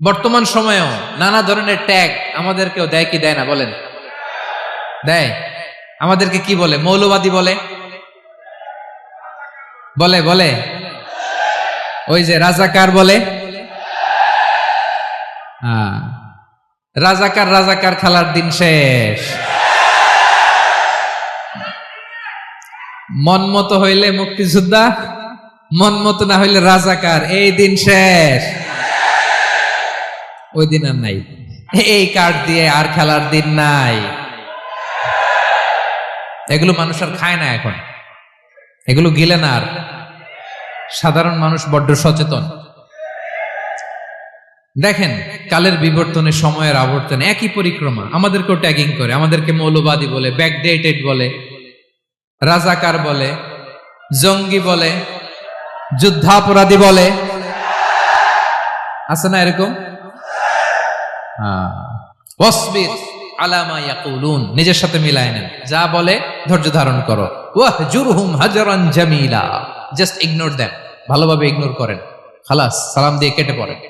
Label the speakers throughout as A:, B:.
A: বর্তমান সময়েও নানা ধরনের ট্যাগ আমাদেরকেও দেয় কি দেয় না বলেন? দেয়। আমাদেরকে কি বলে? মৌলবাদী বলে, বলে বলে ওই যে রাজাকার বলে। হ্যাঁ, রাজাকার রাজাকার খেলার দিন শেষ। মন মতো হইলে মুক্তিযোদ্ধা, মন মতো না হইলে রাজাকার, এই দিন শেষ। ওই দিন আর নাই, এই কার্ড দিয়ে আর খেলার দিন নাই। এগুলো মানুষ আর খায় না এখন, এগুলো গিলে না আর। সাধারণ মানুষ বড্ড সচেতন। দেখেন, কালের বিবর্তনে, সময়ের আবর্তনে একই পরিক্রমা আমাদেরকেও ট্যাগিং করে, আমাদেরকে মৌলবাদী বলে, ব্যাকডেটেড বলে, রাজাকার বলে, জঙ্গি বলে, যুদ্ধাপরাধী বলে। আছে না এরকম? ওয়াসবির আলা মা ইয়াকুলুন, নিজের সাথে মিলায় নেন, যা বলে ধৈর্য ধারণ করো। ওয়াহজুরহুম হাজরান জামিলা, জাস্ট ইগনোর দেম, ভালোভাবে ইগনোর করেন, খালাস, সালাম দিয়ে কেটে পড়েন।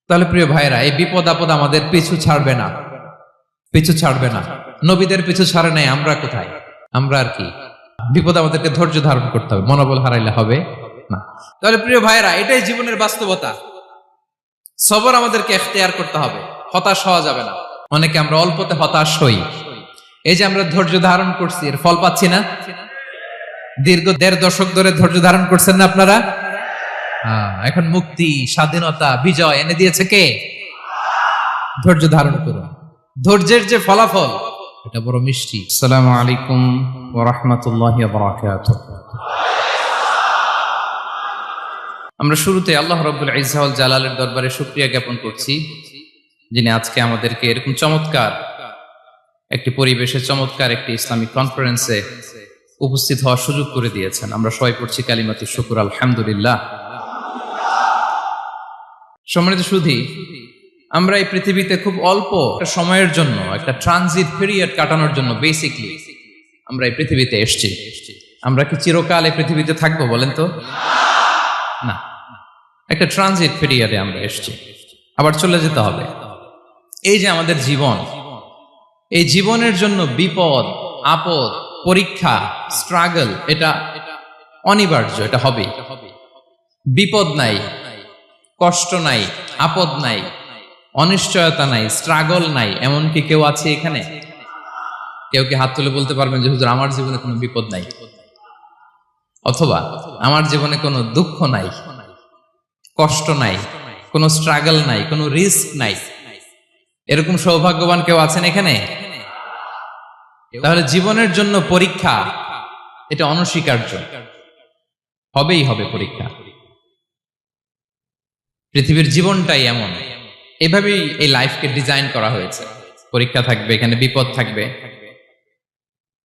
A: তাহলে প্রিয় ভাইরা, এই বিপদ আপদ আমাদের পিছু ছাড়বে না, পিছু ছাড়বে না। নবীদের পিছু ছাড়ে নাই, আমরা কোথায়? আমরা আর কি? বিপদ আমাদেরকে ধৈর্য ধারণ করতে হবে, মনোবল হারাইলে হবে না। তাহলে প্রিয় ভাইরা, এটাই জীবনের বাস্তবতা। সবর আমাদেরকে এখতিয়ার করতে হবে, হতাশ হওয়া যাবে না। অনেকে আমরা অল্পতে হতাশ হই। এই যে আমরা ধৈর্য ধারণ করছি, এর ফল পাচ্ছি না। দীর্ঘ 1.5 দশক ধরে ধৈর্য ধারণ করছেন না আপনারা? এখন মুক্তি, স্বাধীনতা, বিজয় এনে দিয়েছে কে? ধৈর্য ধারণ করুন। ধৈর্যের যে ফলাফল, এটা বড় মিষ্টি। আসসালামু আলাইকুম ওয়া রাহমাতুল্লাহি ওয়া বারাকাতুহু। আমরা শুরুতে আল্লাহ রাব্বুল ইজ্জা ওয়াল জালালের দরবারে শুকরিয়া জ্ঞাপন করছি, যিনি আজকে আমাদেরকে এরকম চমৎকার একটি পরিবেশে, চমৎকার একটি ইসলামিক কনফারেন্সে উপস্থিত হওয়ার সুযোগ করে দিয়েছেন। আমরা সবাই পড়ছি কালিমাতুশ শুকর, আলহামদুলিল্লাহ। সম্মানিত সুধী, আমরা এই পৃথিবীতে খুব অল্প একটা সময়ের জন্য, একটা ট্রানজিট পিরিয়ড কাটানোর জন্য বেসিকলি আমরা এই পৃথিবীতে এসেছি। আমরা কি চিরকাল এই পৃথিবীতে থাকবো বলেন তো? না, একটা ট্রানজিট পিরিয়ডে আমরা এসেছি, আবার চলে যেতে হবে। এই যে আমাদের জীবন, এই জীবনের জন্য বিপদ আপদ, পরীক্ষা, স্ট্রাগল, এটা অনিবার্য, এটা হবে। বিপদ নাই, কষ্ট নাই, আপদ নাই, অনিশ্চয়তা নাই, স্ট্রাগল নাই, এমনকি কেউ আছে এখানে? কেউ কি হাত তুলে বলতে পারবেন যে হুজুর আমার জীবনে কোনো বিপদ নাই, অথবা আমার জীবনে কোনো দুঃখ নাই, কষ্ট নাই, কোনো স্ট্রাগল নাই, কোনো রিস্ক নাই? এরকম সৌভাগ্যবান কেউ আছেন এখানে? তাহলে জীবনের জন্য পরীক্ষা, এটা অনস্বীকার্য, হবেই হবে পরীক্ষা। পৃথিবীর জীবনটাই এমন, এভাবেই এই লাইফকে ডিজাইন করা হয়েছে। পরীক্ষা থাকবে, এখানে বিপদ থাকবে,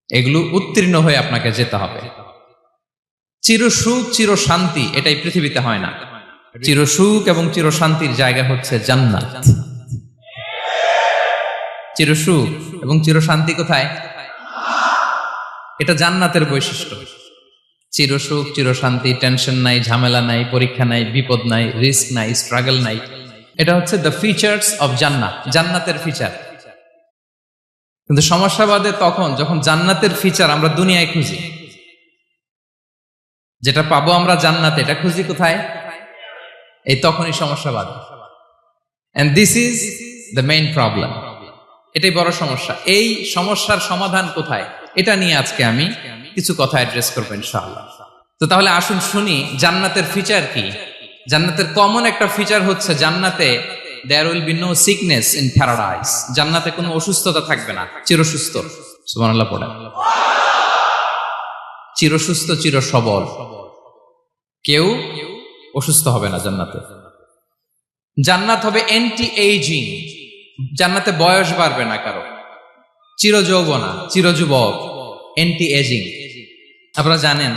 A: এগুলো উত্তীর্ণ হয়ে আপনাকে যেতে হবে। চির সুখ, চির শান্তি, এটাই পৃথিবীতে হয় না। চির সুখ এবং চির শান্তির জায়গা হচ্ছে জান্নাত। চির সুখ এবং চির শান্তি কোথায়? এটা জান্নাতের বৈশিষ্ট্য। চির সুখ, চির শান্তি, টেনশন নাই, ঝামেলা নাই, পরীক্ষা নাই, বিপদ নাই, রিস্ক নাই, স্ট্রাগল নাই। এটা হচ্ছে দ্য ফিচার্স অফ জান্নাত, জান্নাতের ফিচার। কিন্তু সমস্যাবাদে তখন যখন জান্নাতের ফিচার আমরা দুনিয়ায় খুঁজি, যেটা পাবো আমরা জান্নাতে, এটা খুঁজি কোথায়? এই তখনই সমস্যাবাদ। And this is the main problem. এটাই বড় সমস্যা। এই সমস্যার সমাধান কোথায়, এটা নিয়ে আজকে আমি কিছু কথা অ্যাড্রেস করবো ইনশাআল্লাহ। তো তাহলে আসুন শুনি জান্নাতের ফিচার কি। জান্নাতের কমন একটা ফিচার হচ্ছে জান্নাতে there will be no sickness in paradise. জান্নাতে কোনো অসুস্থতা থাকবে না, চিরসুস্থ। সুবহানাল্লাহ পড়েন। চিরসুস্থ, চির সবল, কেউ অসুস্থ হবে না জান্নাতে। জান্নাত হবে অ্যান্টি এইজিং, জান্নাতে বয়স বাড়বে না কারো, চির যৌবনা, চির যুবক, অ্যান্টি এজিং। আপনারা জানেন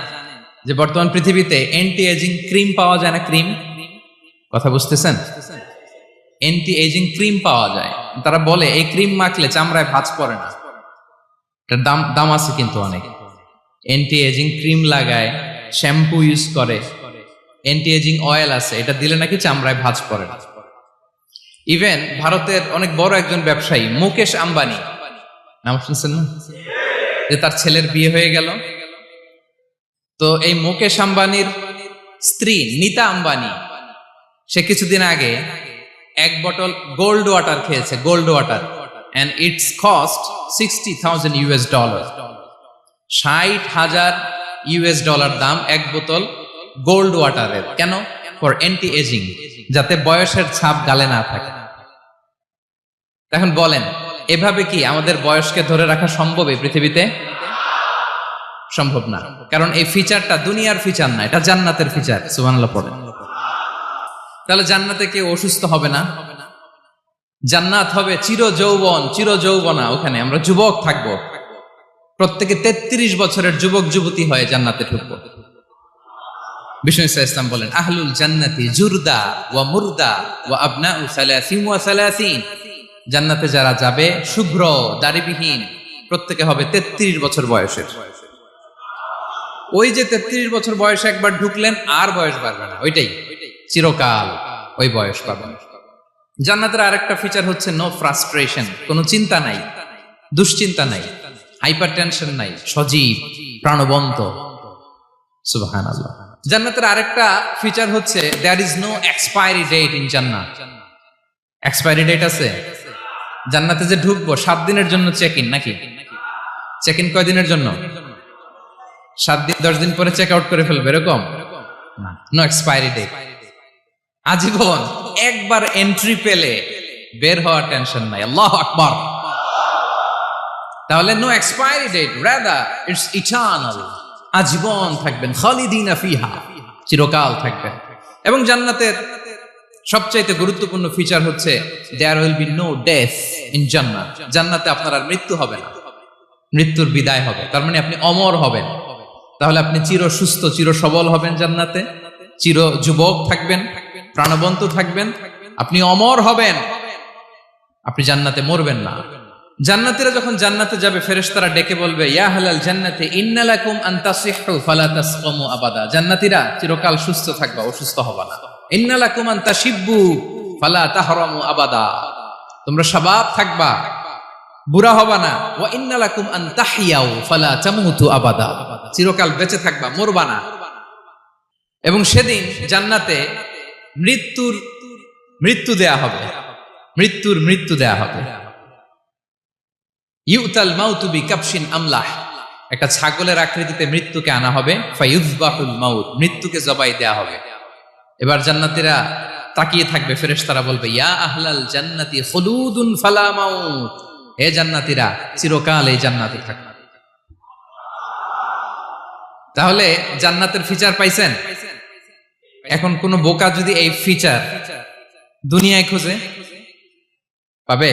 A: যে বর্তমান পৃথিবীতে অ্যান্টি এজিং ক্রিম পাওয়া যায় না? ক্রিম, কথা বুঝতেছেন? অ্যান্টি এজিং ক্রিম পাওয়া যায়। তারা বলে এই ক্রিম মাখলে চামড়ায় ভাঁজ পড়ে না। এটার দাম আছে কিন্তু অনেক। অ্যান্টি এজিং ক্রিম লাগায়, শ্যাম্পু ইউজ করে, অ্যান্টি এজিং অয়েল আছে, এটা দিলে নাকি চামড়ায় ভাঁজ পড়ে না। ইভেন ভারতের অনেক বড় একজন ব্যবসায়ী মুকেশ আম্বানি, নাম শুনছেন না, যে তার ছেলের বিয়ে হয়ে গেল। তো এই মুকেশ আম্বানির স্ত্রী নীতা আম্বানি, সে কিছুদিন আগে এক বটল গোল্ড ওয়াটার খেয়েছে, gold water, and it's cost $60,000 $60,000 দাম এক বোতল গোল্ড ওয়াটারের। কেন? ফর অ্যান্টি এজিং, যাতে বয়সের ছাপ গালে না থাকে। এখন বলেন, এভাবে কি আমাদের বয়সকে ধরে রাখা সম্ভব এই পৃথিবীতে? সম্ভব না, কারণ এই ফিচারটা দুনিয়ার ফিচার না, এটা জান্নাতের ফিচার। সুবহানাল্লাহ পড়েন। তাহলে জান্নাতে কেউ অসুস্থ হবে না, জান্নাত হবে চির যৌবন, চির যৌবনা। ওখানে আমরা যুবক থাকবো, প্রত্যেকে 33 বছরের যুবক যুবতী হয়ে জান্নাতে ঢুকবো। বিষ্ণু ইসলাম বলেন, আহলুল জান্নাতি জুরদা ওয়া মুরদা ওয়া আবনাউ সালাসিন ওয়া সালাসিন। জান্নাতে যারা যাবে শুভ্র দাড়িবিহীন, প্রত্যেকে হবে 33 বছর বয়সের। ওই যে 33 বছর বয়সে একবার ঢুকলেন, আর বয়স বাড়বে না, ওইটাই চিরকাল ওই বয়স পাবেন। জান্নাতের আরেকটা ফিচার হচ্ছে নো ফ্রাস্ট্রেশন, কোনো চিন্তা নাই, দুশ্চিন্তা নাই, হাইপার টেনশন নাই, সজীব প্রাণবন্ত। সুবহানাল্লাহ। জান্নাতের আরেকটা ফিচার হচ্ছে there is no expiry date in জান্নাত। এক্সপায়ারি ডেট আছে? জান্নাতে যে ঢুকবো 7 দিনের জন্য চেক ইন, নাকি? চেক ইন কয় দিনের জন্য? 7 দিন, 10 দিন পরে চেক আউট করে ফেলবে, এরকম না। নো এক্সপায়ারি ডেট, আজীবন। একবার এন্ট্রি পেলে বের হওয়ার টেনশন নাই। আল্লাহু আকবার। তাহলে no expiry date, rather it's eternal, আজীবন থাকবেন, খালিদিনা ফিহা, চিরকাল থাকবেন। এবং জান্নাতের সবচাইতে গুরুত্বপূর্ণ ফিচার হচ্ছে there will be no death in জান্নাত। জান্নাতে আপনার আর মৃত্যু হবে না, মৃত্যুর বিদায় হবে। তার মানে আপনি অমর হবেন। তাহলে আপনি চির সুস্থ, চির সবল হবেন জান্নাতে, চির যুবক থাকবেন, প্রাণবন্ত থাকবেন, আপনি অমর হবেন, আপনি জান্নাতে মরবেন না। জান্নাতীরা যখন জান্নাতে যাবে, ফেরেশতারা ডেকে বলবে, ইয়া আহলাল জান্নাতি ইন্না লাকুম আন তাসিহু ফালা তাসকামু আবাদা। জান্নাতীরা চিরকাল সুস্থ থাকবা, অসুস্থ হবা না। ইন্না লাকুম আন তাশিব্বু ফালা তাহরামু আবাদা, তোমরা শাবাব থাকবা, বুড়া হবা না। ওয়া ইন্না লাকুম আন তাহইয়াউ ফালা তামুতু আবাদা, চিরকাল বেঁচে থাকবা, মরবা না। এবং সেদিন জান্নাতে মৃত্যু দেয়া হবে, মৃত্যু দেয়া হবে। ইউতাল মাউতু বিকাবশিন আমলাহ, একটা ছাগলের আকৃতিতে মৃত্যুকে আনা হবে। ফায়ুযবাহুল মাউত, মৃত্যুকে জবাই দেয়া হবে। এবার জান্নাতীরা তাকিয়ে থাকবে, ফেরেশতারা বলবে, ইয়া আহলাল জান্নাতি খুলুদুন ফালা মাউত, হে জান্নাতীরা চিরকাল এই জান্নাতে থাকবে। তাহলে জান্নাতের ফিচার পাইছেন। এখন কোন বোকা যদি এই ফিচার দুনিয়ায় খোঁজে, পাবে?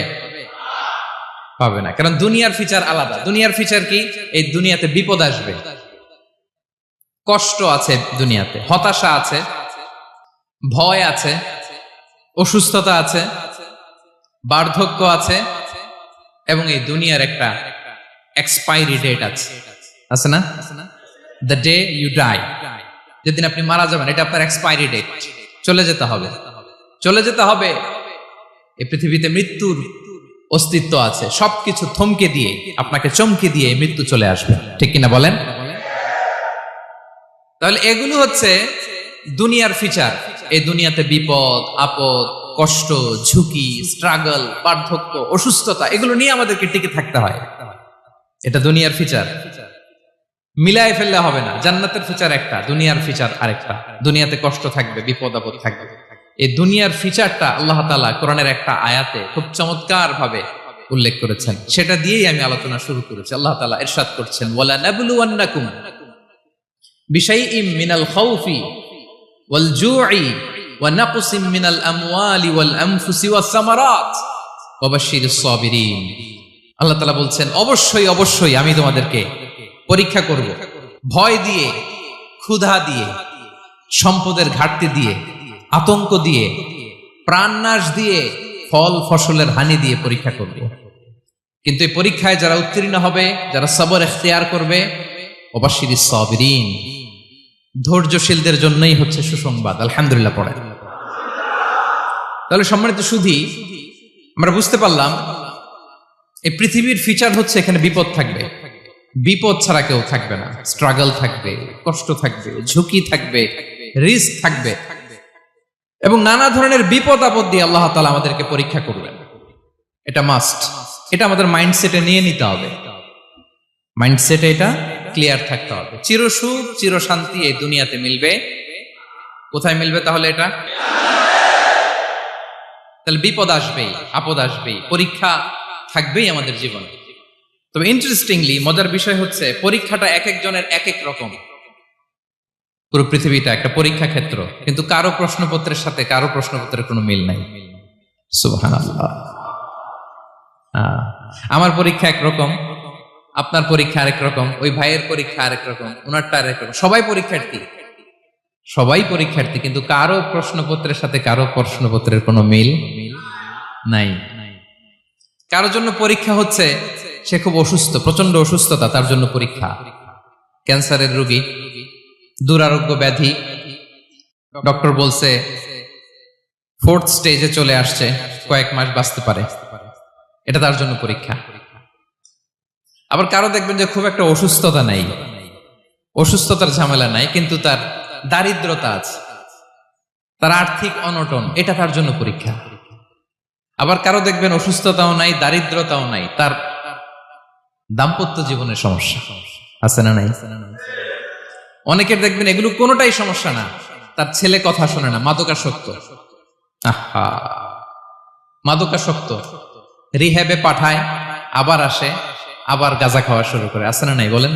A: পাবে না, কারণ দুনিয়ার ফিচার আলাদা। দুনিয়ার ফিচার কি? এই দুনিয়াতে বিপদ আসবে, কষ্ট আছে দুনিয়াতে, হতাশা আছে, ভয় আছে, অসুস্থতা আছে, বার্ধক্য আছে, এবং এই দুনিয়ার একটা এক্সপায়ারি ডেট আছে না? দ্য ডে ইউ ডাই, যেদিন আপনি মারা যাবেন, এটা আপনার এক্সপায়ারি ডেট। চলে যেতে হবে, চলে যেতে হবে। এই পৃথিবীতে মৃত্যুর অস্তিত্ব আছে। সবকিছু থমকে দিয়ে, আপনাকে চমকে দিয়ে মৃত্যু চলে আসবে, ঠিক কিনা বলেন? তাহলে এগুলো হচ্ছে দুনিয়ার ফিচার। এই দুনিয়াতে বিপদ আপদ, কষ্ট, ঝুঁকি, স্ট্রাগল, বার্ধক্য, অসুস্থতা, এগুলো নিয়ে আমাদেরকে টিকে থাকতে হয়। এটা দুনিয়ার ফিচার, মিলাই ফেললে হবে না। জান্নাতের ফিচার একটা, দুনিয়ার ফিচার আরেকটা। দুনিয়াতে কষ্ট থাকবে, বিপদ আপদ থাকবে। এই দুনিয়ার ফিচারটা আল্লাহ তাআলা কোরআনের একটা আয়াতে খুব চমৎকার ভাবে উল্লেখ করেছেন। সেটা দিয়েই আমি আলোচনা শুরু করেছি। আল্লাহ তাআলা ইরশাদ করছেন, ওয়ালা নাবলুওয়ান্নাকুম বিশাইইম মিনাল খাউফি ওয়াল জুই ওয়া নাকসিম মিনাল আমওয়ালি ওয়াল আনফুসি ওয়াস সামারাত ওয়া বাশশিরিস সাবিরিন। আল্লাহ তাআলা বলছেন, অবশ্যই অবশ্যই আমি তোমাদেরকে পরীক্ষা করব, ভয় দিয়ে, ক্ষুধা দিয়ে, সম্পদের ঘাটতি দিয়ে, আতঙ্ক দিয়ে, প্রাণনাশ দিয়ে, ফল ফসলের হানি দিয়ে পরীক্ষা করব। কিন্তু এই পরীক্ষায় যারা উত্তীর্ণ হবে, যারা সবর ইখতিয়ার করবে, ওয়াবাশশিরিস সাবিরিন, ধৈর্যশীলদের জন্যই হচ্ছে সুসংবাদ। আলহামদুলিল্লাহ পড়ে। তাহলে সম্মানিত সুধী, আমরা বুঝতে পারলাম এই পৃথিবীর ফিচার হচ্ছে এখানে বিপদ থাকবে, বিপদ ছাড়া কেউ থাকবে না। স্ট্রাগল থাকবে, কষ্ট থাকবে, ঝুঁকি থাকবে, রিস্ক থাকবে, এবং নানা ধরনের বিপদ আপদ দিয়ে আল্লাহ তাআলা আমাদেরকে পরীক্ষা করবেন। এটা মাস্ট, এটা আমাদের মাইন্ডসেটে নিয়ে নিতে হবে, মাইন্ডসেটে এটা ক্লিয়ার থাকতে হবে। চিরসুখ চিরশান্তি এই দুনিয়াতে মিলবে, কোথায় মিলবে তাহলে এটা? তাহলে বিপদ আসবেই, আপদ আসবেই, পরীক্ষা থাকবেই আমাদের জীবনে। তবে ইন্টারেস্টিংলি মজার বিষয় হচ্ছে পরীক্ষাটা এক একজনের এক এক রকম। পুরো পৃথিবীটা একটা পরীক্ষা ক্ষেত্র, কিন্তু কারো প্রশ্নপত্রের সাথে কারো প্রশ্নপত্রের কোনো মিল নাই। সুবহানাল্লাহ। আমার পরীক্ষা একরকম, আপনার পরীক্ষা আরেক রকম, ওই ভাইয়ের পরীক্ষা আরেক রকম, ওনারটা আরেক রকম। সবাই পরীক্ষার্থী, সবাই পরীক্ষার্থী, কিন্তু কারো প্রশ্নপত্রের সাথে কারো প্রশ্নপত্রের কোনো মিল নাই। কারো জন্য পরীক্ষা হচ্ছে সে খুব অসুস্থ, প্রচন্ড অসুস্থতা, তার জন্য পরীক্ষা। ক্যান্সারের রোগী, দুরারোগ্য ব্যাধি, ডক্টর বলছে 4th স্টেজে চলে আসছে, কয়েক মাস বাঁচতে পারে, এটা তার জন্য পরীক্ষা। আবার কারো দেখবেন যে খুব একটা অসুস্থতা নাই, অসুস্থতার ঝামেলা নাই, কিন্তু তার দারিদ্রতা আছে, তার আর্থিক অনটন, এটা তার জন্য পরীক্ষা। আবার কারো দেখবেন অসুস্থতাও নাই, দারিদ্রতাও নাই, তার দাম্পত্য জীবনের সমস্যা আছে না নাই? অনেকের দেখবেন এগুলো কোনোটাই সমস্যা না, তার ছেলে কথা শোনে না, মাদকাসক্ত। আহা, মাদকাসক্ত, রিহ্যাবে পাঠায়, আবার আসে, আবার গাঁজা খাওয়া শুরু করে, আছে না নাই বলেন?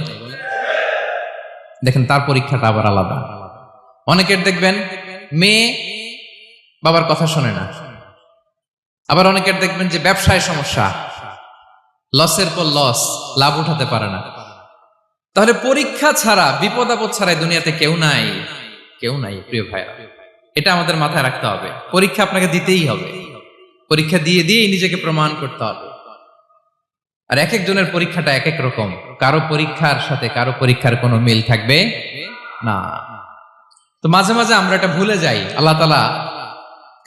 A: দেখেন তার পরীক্ষাটা আবার আলাদা। অনেকের দেখবেন মেয়ে বাবার কথা শোনে না। আবার অনেকের দেখবেন যে ব্যবসায় সমস্যা, লসের পর লস, লাভ উঠাতে পারে না। তাহলে পরীক্ষা ছাড়া, বিপদ আপদ ছাড়া দুনিয়াতে কেউ নাই, কেউ নাই প্রিয় ভাইরা। এটা আমাদের মাথায় রাখতে হবে। পরীক্ষা আপনাকে দিতেই হবে, পরীক্ষা দিয়ে দিয়েই নিজেকে প্রমাণ করতে হবে। আর এক একজনের পরীক্ষাটা এক এক রকম, কারো পরীক্ষার সাথে কারো পরীক্ষার কোনো মিল থাকবে না। তো মাঝে মাঝে আমরা এটা ভুলে যাই। আল্লাহ তাআলা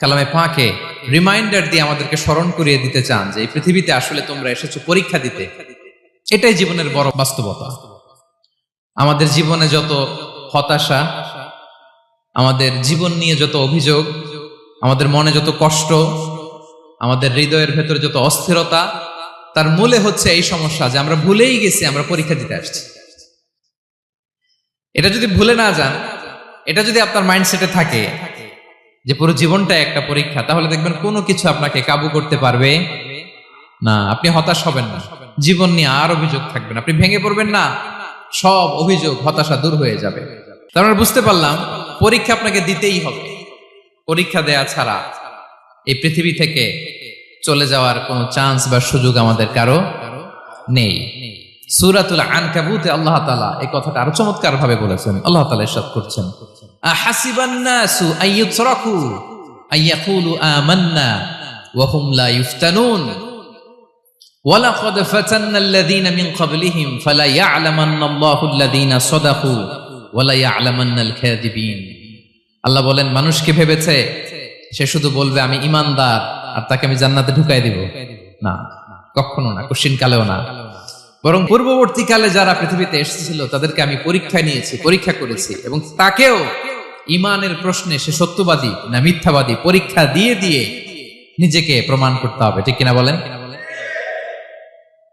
A: কালামে পাকে রিমাইন্ডার দিয়ে আমাদেরকে স্মরণ করিয়ে দিতে চান যে এই পৃথিবীতে আসলে তোমরা এসেছো পরীক্ষা দিতে। এটাই জীবনের বড় বাস্তবতা। আমাদের জীবনে যত হতাশা, আমাদের জীবন নিয়ে যত অভিযোগ, আমাদের মনে যত কষ্ট, আমাদের হৃদয়ের ভেতরে যত অস্থিরতা, তার মূলে হচ্ছে এই সমস্যা যে আমরা ভুলেই গেছি আমরা পরীক্ষা দিতে আসছি। এটা যদি ভুলে না যান, এটা যদি আপনার মাইন্ডসেটে থাকে যে পুরো জীবনটা একটা পরীক্ষা, তাহলে দেখবেন কোনো কিছু আপনাকে কাবু করতে পারবে না। আপনি হতাশ হবেন না, জীবন নিয়ে আর অভিযোগ থাকবে না, আপনি ভেঙে পড়বেন না, সব অভিযোগ হতাশা দূর হয়ে যাবে। তার মানে বুঝতে পারলাম পরীক্ষা আপনাকে দিতেই হবে। পরীক্ষা দেয়া ছাড়া এই পৃথিবী থেকে চলে যাওয়ার কোনো চান্স বা সুযোগ আমাদের কারো নেই। সূরাতুল আনকাবুতে আল্লাহ তাআলা এই কথাটা আরো চমৎকার ভাবে বলেছেন। আল্লাহ তাআলা ইরশাদ করছেন, আহাসিবান নাসু আইয়ুতরাকু আইয়াকুলু আমান্না ওয়া হুম লা ইফতানুন ওয়ালাকাদ ফাতান্নাল্লাযীনা মিন ক্বাবলিহিম ফালা ইয়া'লামান্নাল্লাহু আল্লাযীনা সাদাকু ওয়া লা ইয়া'লামান্নাল কাযিবিন। আল্লাহ বলেন, মানুষ কি ভেবেছে সে শুধু বলবে আমি ঈমানদার আর তাকে আমি জান্নাতে ঢুকাই দিব? না, কখনো না, কোশ্চিন কালেও না। বরং পূর্ববর্তীকালে যারা পৃথিবীতে এসেছিল তাদেরকে আমি পরীক্ষা নিয়েছি, পরীক্ষা করেছি, এবং তাকেও ঈমানের প্রশ্নে সে সত্যবাদী না মিথ্যাবাদী পরীক্ষা দিয়ে দিয়ে নিজেকে প্রমাণ করতে হবে। ঠিক কিনা বলেন?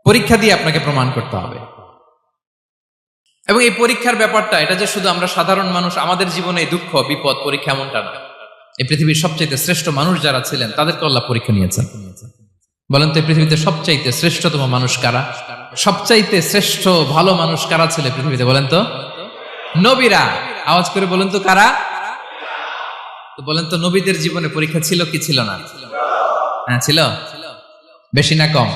A: পরীক্ষা দিয়ে আপনাকে প্রমাণ করতে হবে। এবং এই পরীক্ষার ব্যাপারটা, এটা যে শুধু আমরা সাধারণ মানুষ আমাদের জীবনে দুঃখ বিপদ পরীক্ষা এমনটা না। এই পৃথিবীর সবচাইতে শ্রেষ্ঠ মানুষ যারা ছিলেন তাদেরকে আল্লাহ পরীক্ষা নিয়েছেন। বলেন তো এই পৃথিবীতে সবচাইতে শ্রেষ্ঠতম মানুষ কারা? সবচাইতে শ্রেষ্ঠ ভালো মানুষ কারা ছিল পৃথিবীতে? বলেন তো নবীরা। আওয়াজ করে বলেন তো কারা? তো বলেন তো নবীদের জীবনে পরীক্ষা ছিল কি ছিল না? হ্যাঁ ছিল। বেশি না কম?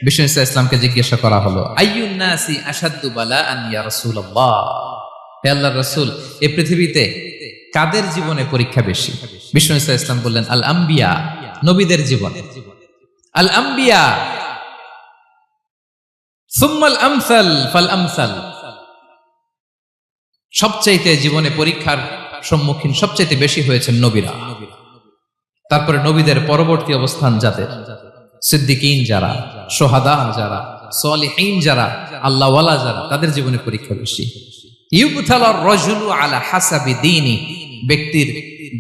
A: বিষ্ণু ইসলামকে জিজ্ঞাসা করা হলো, আইয়ুন নাসি আশাদ্দু বালাআন ইয়া রাসূলুল্লাহ, হে আল্লাহর রাসূল এই পৃথিবীতে কাদের জীবনে পরীক্ষা বেশি? বিষ্ণু ইসলাম বললেন, আল আম্বিয়া, নবীদের জীবন। আল আম্বিয়া সুম্মাল আমসাল ফাল আমসাল, সবচাইতে জীবনে পরীক্ষার সম্মুখীন সবচাইতে বেশি হয়েছেন নবীরা। তারপরে নবীদের পরবর্তী অবস্থান যাদের, সিদ্দিকিন যারা, সোহাদা যারা, সলিহিন যারা, আল্লাহওয়ালা যারা, তাদের জীবনে পরীক্ষা বেশি। ইউবতালার রাজুলু আলা হাসাবি দীনি, ব্যক্তির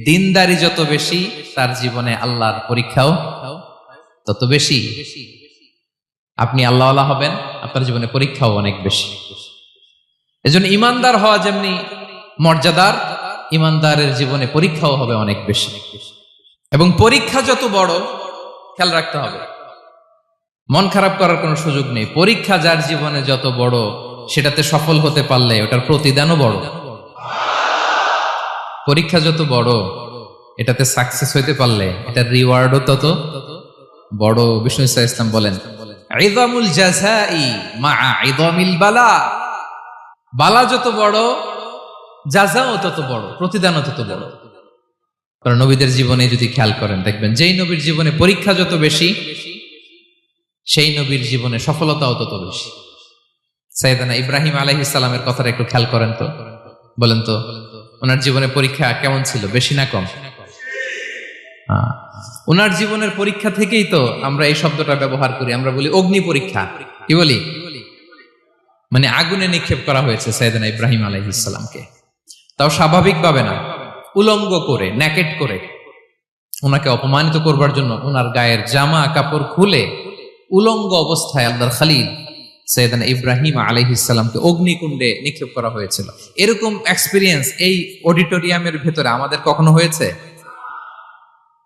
A: দিনদারি যত বেশি তার জীবনে আল্লাহর পরীক্ষাও তত বেশি। আপনি আল্লাহওয়ালা হবেন, আপনার জীবনে পরীক্ষাও অনেক বেশি। এজন্য ইমানদার হওয়া যেমনি মর্যাদার, ইমানদারের জীবনে পরীক্ষাও হবে অনেক বেশি। এবং পরীক্ষা যত বড়, খেয়াল রাখতে হবে, মন খারাপ করার কোনো সুযোগ নেই। পরীক্ষা যার জীবনে যত বড়, সেটাতে সফল হতে পারলে ওটার প্রতিদানও বড়। পরীক্ষা যত বড়, এটাতে সাকসেস হইতে পারলে এটার রিওয়ার্ডও তত বড়। বিষ্ণু ইসলাম বলেন, ইযামুল জাযাই মাআ ইযামিল বালা, বালা যত বড়, জাযাও তত বড়, প্রতিদানও তত বড়। কারণ নবীদের জীবনে যদি খেয়াল করেন, দেখবেন যেই নবীর জীবনে পরীক্ষা যত বেশি, সেই নবীর জীবনে সফলতাও তত বেশি। সাইয়েদনা ইব্রাহিম আলাইহিস সালামের কথাটা একটু খেয়াল করেন তো, বলেন তো ওনার জীবনে পরীক্ষা কেমন ছিল, বেশি না কম? ওনার জীবনের পরীক্ষা থেকেই তো আমরা এই শব্দটা ব্যবহার করি, আমরা বলি অগ্নি পরীক্ষা। কি বলি? মানে আগুনে নিক্ষেপ করা হয়েছে সাইয়েদনা ইব্রাহিম আলাইহিস সালামকে, তাও স্বাভাবিকভাবে না, উলঙ্গ করে, ন্যাকেট করে ওনাকে অপমানিত করবার জন্য ওনার গায়ের জামা কাপড় খুলে উলঙ্গ অবস্থায় আল্লাহর খলিল সাইয়েদনা ইব্রাহিম আলাইহিস সালামকে অগ্নিকুণ্ডে নিক্ষেপ করা হয়েছিল। এরকম এক্সপেরিয়েন্স এই অডিটোরিয়ামের ভেতরে আমাদের কখনো হয়েছে?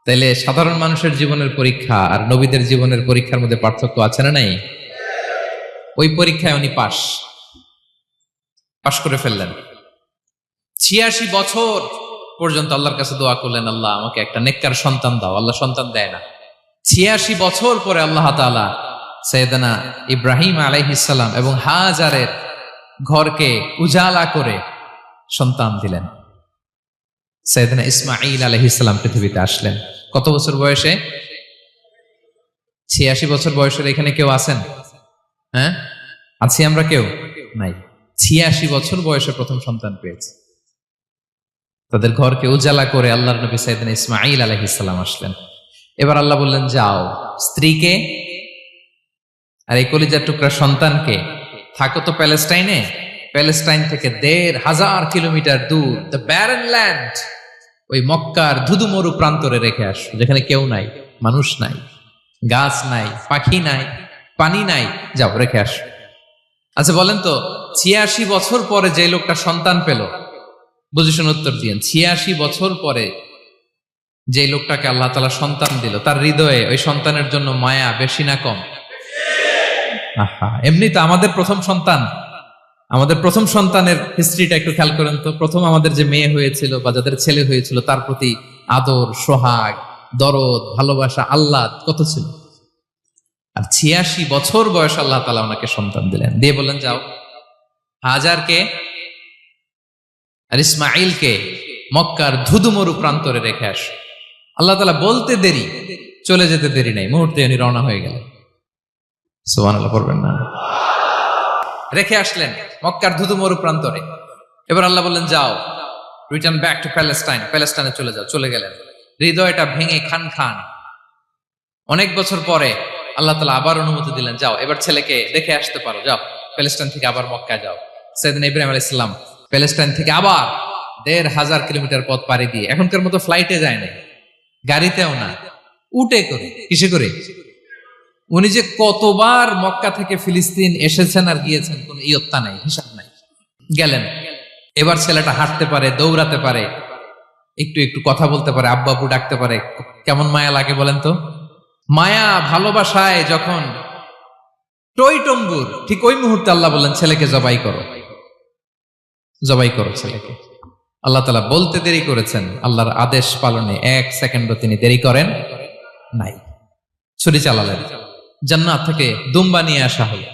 A: তাইলে সাধারণ মানুষের জীবনের পরীক্ষা আর নবীদের জীবনের পরীক্ষার মধ্যে পার্থক্য আছে না নাই? ওই পরীক্ষায় উনি পাশ করে ফেললেন। 86 বছর পর্যন্ত আল্লাহর কাছে দোয়া করলেন, আল্লাহ আমাকে একটা নেককার সন্তান দাও। আল্লাহ সন্তান দেয় না। 86 বছর পরে আল্লাহ তাআলা সাইয়েদনা ইব্রাহিম আলাইহিস সালাম এবং হাজারের ঘরকে উজালা করে সন্তান দিলেন। সাইয়েদনা ইসমাঈল আলাইহিস সালাম পৃথিবীতে আসলেন কত বছর বয়সে? 86 বছর বয়সের এখানে কেউ আছেন? হ্যাঁ, আছি আমরা? কেউ নাই। 86 বছর বয়সে প্রথম সন্তান পেয়েছে। তাদের ঘরকে উজালা করে আল্লাহর নবী সাইয়েদনা ইসমাঈল আলাইহিস সালাম আসলেন। এবার আল্লাহ বললেন, যাও স্ত্রীকে আর এই কলিজার টুকরা সন্তানকে, থাকো তো প্যালেস্টাইনে, প্যালেস্টাইন থেকে ১,৫০০ কিলোমিটার দূর, দ্য ব্যারেন ল্যান্ড, ওই মক্কার ধুধুমরু প্রান্তরে রেখে আসো, যেখানে কেউ নাই, মানুষ নাই, গাছ নাই, পাখি নাই, পানি নাই, যাও রেখে আসো। আচ্ছা বলেন তো, ৮৬ বছর পরে যে লোকটা সন্তান পেল, বুঝে শুনে উত্তর দিয়েন, ৮৬ বছর পরে যে লোকটাকে আল্লাহ তাআলা সন্তান দিল, তার হৃদয়ে ওই সন্তানের জন্য মায়া বেশি না কম? এমনি তো আমাদের প্রথম সন্তানের হিস্ট্রিটা একটু খেয়াল করেন তো। প্রথম আমাদের যে মেয়ে হয়েছিল বা যাদের ছেলে হয়েছিল, তার প্রতি আদর, সোহাগ, দরদ, ভালোবাসা, আল্লাহ কত ছিল। আর ৮৬ বছর বয়স আল্লাহ তাআলা ওনাকে সন্তান দিলেন, দিয়ে বললেন, যাও হাজারকে আর ইসমাঈলকে মক্কার ধুধুমরু প্রান্তরে রেখে আস। আল্লাহ তাআলা বলতে দেরি, চলে যেতে দেরি নাই, মুহূর্তে উনি রওনা হয়ে গেলেন। সুবহানাল্লাহ পড়বেন না? রেখে আসলেন মক্কার ধুধুমরু প্রান্তরে। এবার আল্লাহ বললেন, যাও রিটার্ন ব্যাক টু প্যালেস্টাইন, প্যালেস্টাইনে চলে যাও। চলে গেলেন, হৃদয়টা ভেঙে খান খান। অনেক বছর পরে আল্লাহ তাআলা আবার অনুমতি দিলেন, যাও এবার ছেলেকে দেখে আসতে পারো, যাও প্যালেস্টাইন থেকে আবার মক্কায় যাও। সাইয়েদনা ইব্রাহিম আলাইহিস সালাম প্যালেস্টাইন থেকে আবার ১,৫০০ কিলোমিটার পথ পাড়ি দিয়ে, এখনকার মতো ফ্লাইটে যায় না, গাড়িতেও না, উটে করে। কিসে করে? উনি যে কতবার মক্কা থেকে ফিলিস্তিন এসেছেন আর গিয়েছেন, কোন ইয়ত্তা নাই, হিসাব নাই। গেলেন, এবার ছেলেটা হাঁটতে পারে, দৌড়াতে পারে, একটু একটু কথা বলতে পারে, আব্বু আব্বু ডাকতে পারে। কেমন মায়া লাগে বলেন তো? মায়া ভালোবাসায় যখন টইটম্বুর, ঠিক ওই মুহূর্তে আল্লাহ বললেন, ছেলেকে জবাই করো, জবাই করো ছেলেকে। আল্লাহ তাআলা বলতে দেরি করেছেন, আল্লাহর আদেশ পালনে ১ সেকেন্ডও তিনি দেরি করেন নাই। ছুরি চালালেন, জান্নাত থেকে দুম্বা নিয়ে আসা হলো।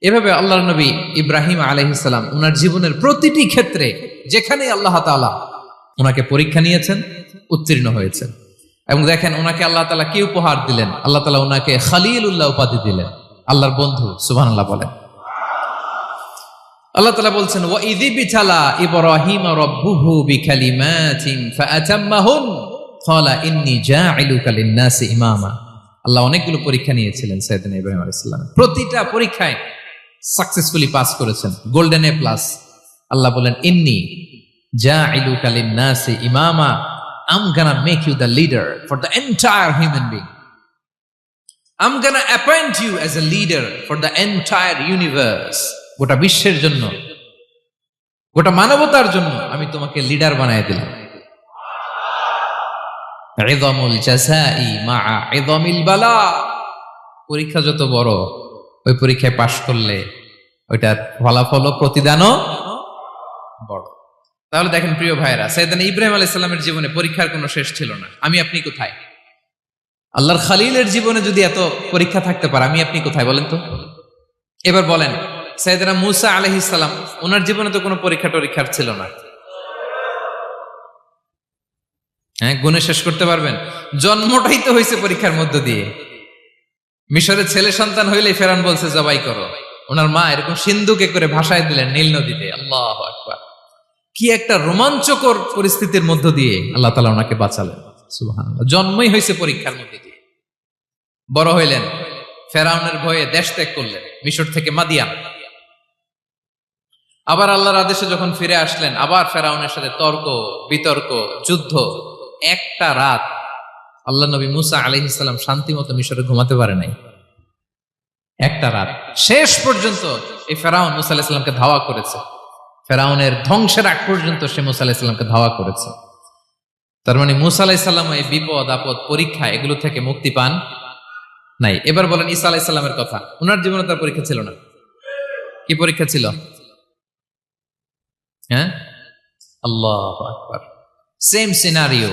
A: এভাবে আল্লাহর নবী ইব্রাহিম আলাইহিস সালাম উনার জীবনের প্রতিটি ক্ষেত্রে যেখানে আল্লাহ তাআলা উনাকে পরীক্ষা নিয়েছেন, উত্তীর্ণ হয়েছেন। এবং দেখেন উনাকে আল্লাহ তাআলা কি উপহার দিলেন। আল্লাহ তাআলা উনাকে খলিলুল্লাহ উপাধি দিলেন, আল্লাহর বন্ধু। সুবহানাল্লাহ বলেন। আল্লাহ তাআলা বলছেন, ওয়া ইযি বিতালা ইব্রাহিম রাব্বুহু বিকালিমাতিন ফাআতাম্মাহুন, ক্বালা ইন্নী জাইলুকা লিন-নাসি ইমামা। আল্লাহ অনেকগুলো পরীক্ষা নিয়েছিলেন সাইয়েদনা ইব্রাহিম আলাইহিস সালাম, প্রতিটা পরীক্ষায় সাকসেসফুলি পাস করেছেন, গোল্ডেন এ প্লাস। আল্লাহ বলেন ইন্নী জাইলুকা লিন-নাসি ইমামা, I'm gonna make you the leader for the entire human being. I'm gonna appoint you as a leader for the entire universe. গোটা বিশ্বের জন্য, গোটা মানবতার জন্য আমি তোমাকে লিডার বানায় দিলাম। ইযামুল জাযাই মা'a ইযামিল বালা। পরীক্ষা যত বড়, ওই পরীক্ষায় পাশ করলে ওইটার ফলাফল ও প্রতিদানও বড়। তাহলে দেখেন প্রিয় ভাইরা, সাইয়েদনা ইব্রাহিম আলাইহিস সালামের জীবনে পরীক্ষার কোনো শেষ ছিল না। আমি আপনি কোথায়? আল্লাহর খলিলের জীবনে যদি এত পরীক্ষা থাকতে পারে, আমি আপনি কোথায় বলেন তো? এবার বলেন, সাইয়েদনা মূসা আলাইহিস সালাম, ওনার জীবনে তো কোনো পরীক্ষার ছিল না। হ্যাঁ, গুণে শেষ করতে পারবেন? জন্মটাই তো হয়েছে পরীক্ষার মধ্য দিয়ে। মিশরের ছেলে সন্তান হইলেই ফেরাউন বলছে জবাই করো। ওনার মা এরকম সিন্ধুকে করে ভাসায় দিলেন নীল নদীতে। আল্লাহু আকবার! কি একটা রোমাঞ্চকর পরিস্থিতির মধ্য দিয়ে আল্লাহ তাআলা ওনাকে বাঁচালেন। সুবহানাল্লাহ। জন্মই হয়েছে পরীক্ষার মধ্যে দিয়ে। বড় হইলেন, ফেরাউনের ভয়ে দেশ ত্যাগ করলেন, মিশর থেকে মাদিয়ান। আবার আল্লাহর আদেশে যখন ফিরে আসলেন, আবার ফেরাউনের সাথে তর্ক বিতর্ক, যুদ্ধ। একটা রাত আল্লাহ নবী মূসা আলাইহিস সালাম শান্তি মতো মিশরে ঘুমাতে পারে নাই। একটা রাত। শেষ পর্যন্ত এই ফেরাউন মূসা আলাইহিস সালামকে ধাওয়া করেছে। ফেরাউনের ধ্বংসের আগ পর্যন্ত সে মূসা আলাইহিস সালামকে ধাওয়া করেছে। তার মানে মূসা আলাইহিস সালাম এই বিপদ আপদ পরীক্ষা এগুলো থেকে মুক্তি পান নাই। এবার বলেন ঈসা আলাইহিস সালামের কথা। ওনার জীবনে তার পরীক্ষা ছিল না। কি পরীক্ষা ছিল? হ্যাঁ, আল্লাহু আকবার। Same scenario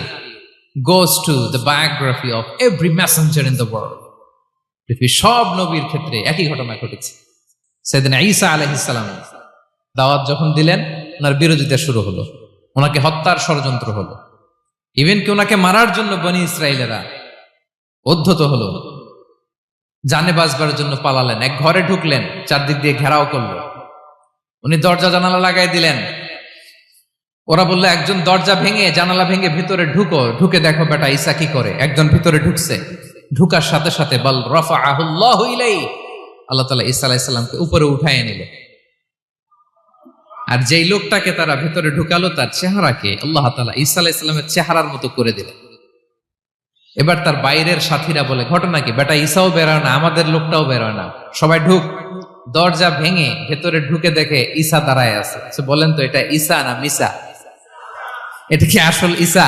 A: goes to the biography of every messenger in the world. পৃথিবীর সব নবীর ক্ষেত্রে একই ঘটনা ঘটেছে। সাইয়েদনা ঈসা আলাইহিস সালাম দাওয়াত যখন দিলেন, ওনার বিরোধিতা শুরু হলো, ওনাকে হত্যার ষড়যন্ত্র হলো। ইভেন কি ওনাকে মারার জন্য বনি ইসরায়েলেরা উদ্ধত হলো, জানে বাঁচবার জন্য পালালেন। এক ঘরে ঢুকলেন, চারদিক দিয়ে ঘেরাও করলো। উনি দরজা জানালা লাগাই দিলেন। ওরা বললো একজন দরজা ভেঙে জানালা ভেঙে ভিতরে ঢুকো, ঢুকে দেখো বেটা ঈসা কি করে। একজন ভিতরে ঢুকছে, ঢুকার সাথে সাথে বল রাফাআহুল্লাহু ইলাইহি, আল্লাহ তাআলা ঈসা আলাইহিস সালামকে উপরে উঠায় নিল। আর যেই লোকটাকে তারা ভিতরে ঢুকালো, তার চেহারাকে আল্লাহ তাআলা ঈসা আলাইহিস সালামের চেহারার মতো করে দিলেন। এবার তার বাইরের সাথীরা বলে, ঘটনা কি? বেটা ঈসাও বেরোয় না, আমাদের লোকটাও বেরোয় না, সবাই ঢুক। দরজা ভেঙে ভেতরে ঢুকে দেখে ঈসা দাঁড়ায় আছে। বলেন তো, এটা ঈসা না মিসা? এটা কি আসল ঈসা?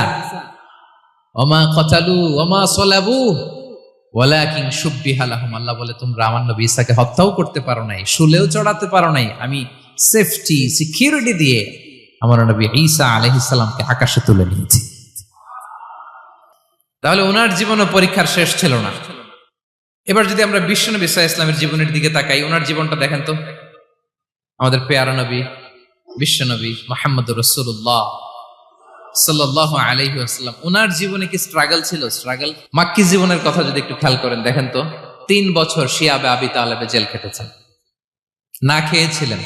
A: ওমা কতালু ওমা সলাবু ওয়ালাকিন শুব্বিহা লাহুম। আল্লাহ বলে, তোমরা আমার নবী ঈসাকে হত্যাও করতে পারো নাই, শুলেও চড়াতে পারো নাই। আমি সেফটি সিকিউরিটি দিয়ে আমার নবী ঈসা আলাইহিস সালামকে আকাশে তুলে নিয়েছি। তাহলে ওনার জীবনও পরীক্ষার শেষ ছিল না। এবার যদি আমরা বিশ্বনবী সাল্লাল্লাহু আলাইহি ওয়াসাল্লামের জীবনের দিকে তাকাই, ওনার জীবনটা দেখেন তো। আমাদের পেয়ারা নবী বিশ্বনবী মুহাম্মদুর রাসূলুল্লাহ সাল্লাল্লাহু আলাইহি ওয়াসাল্লাম, ওনার জীবনে কি স্ট্রাগল ছিল? স্ট্রাগল। মাক্কি জীবনের কথা যদি একটু খেয়াল করেন, দেখেন তো 3 বছর শিয়াবে আবি তালেবে জেল খেটেছেন, না খেয়েছিলেন।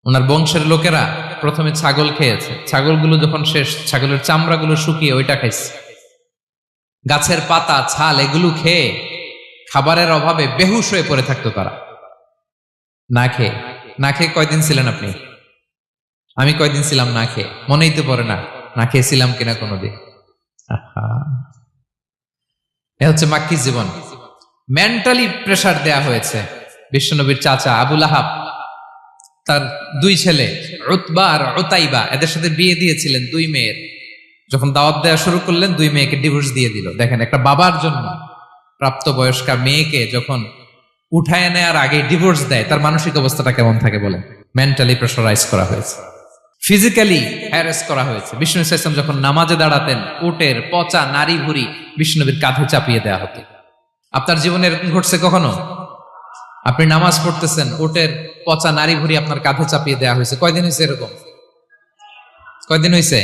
A: ওনার বংশের লোকেরা প্রথমে ছাগল খেয়েছে, ছাগলগুলো যখন শেষ, ছাগলের চামড়াগুলো শুকিয়ে ওইটা খাইছে। গাছের পাতা ছাল এগুলো খেয়ে খাবারের অভাবে বেহুশ হয়ে পড়ে থাকতো তারা। না খেয়ে কয়দিন ছিলেন আপনি? আমি কয়দিন ছিলাম না খেয়ে? মনেই তো পড়ে না, না খেয়েছিলাম কিনা কোনোদিন। এ হচ্ছে মাক্কি জীবন। মেন্টালি প্রেসার দেয়া হয়েছে। বিশ্বনবীর চাচা আবু লাহাব, তার 2 ছেলে উতবা আর উতাইবা, এদের সাথে বিয়ে দিয়েছিলেন 2 মেয়ের। যখন দাওয়াত দেওয়া শুরু করলেন, 2 মেয়েকে ডিভোর্স দিয়ে দিল। দেখেন, একটা বাবার জন্য প্রাপ্তবয়স্কা মেয়েকে যখন উঠায় নেয়ার আগে ডিভোর্স দেয়, তার মানসিক অবস্থাটা কেমন থাকে বলেন? মেন্টালি প্রেসারাইজ করা হয়েছে, ফিজিক্যালি হ্যারাস করা হয়েছে। বিষ্ণু সাল্লাল্লাহু আলাইহি ওয়াসাল্লাম যখন নামাজে দাঁড়াতেন, উটের পচা নারী ভুঁড়ি বিষ্ণুনবীর কাঁধে চাপিয়ে দেওয়া হতো। আপনার জীবনে এরকম ঘটছে কখনো? আপনি নামাজ পড়তেছেন, উটের পচা নারী ভুঁড়ি আপনার কাঁধে চাপিয়ে দেওয়া হয়েছে। কয়দিন হয়েছে এরকম? কয়দিন হয়েছে?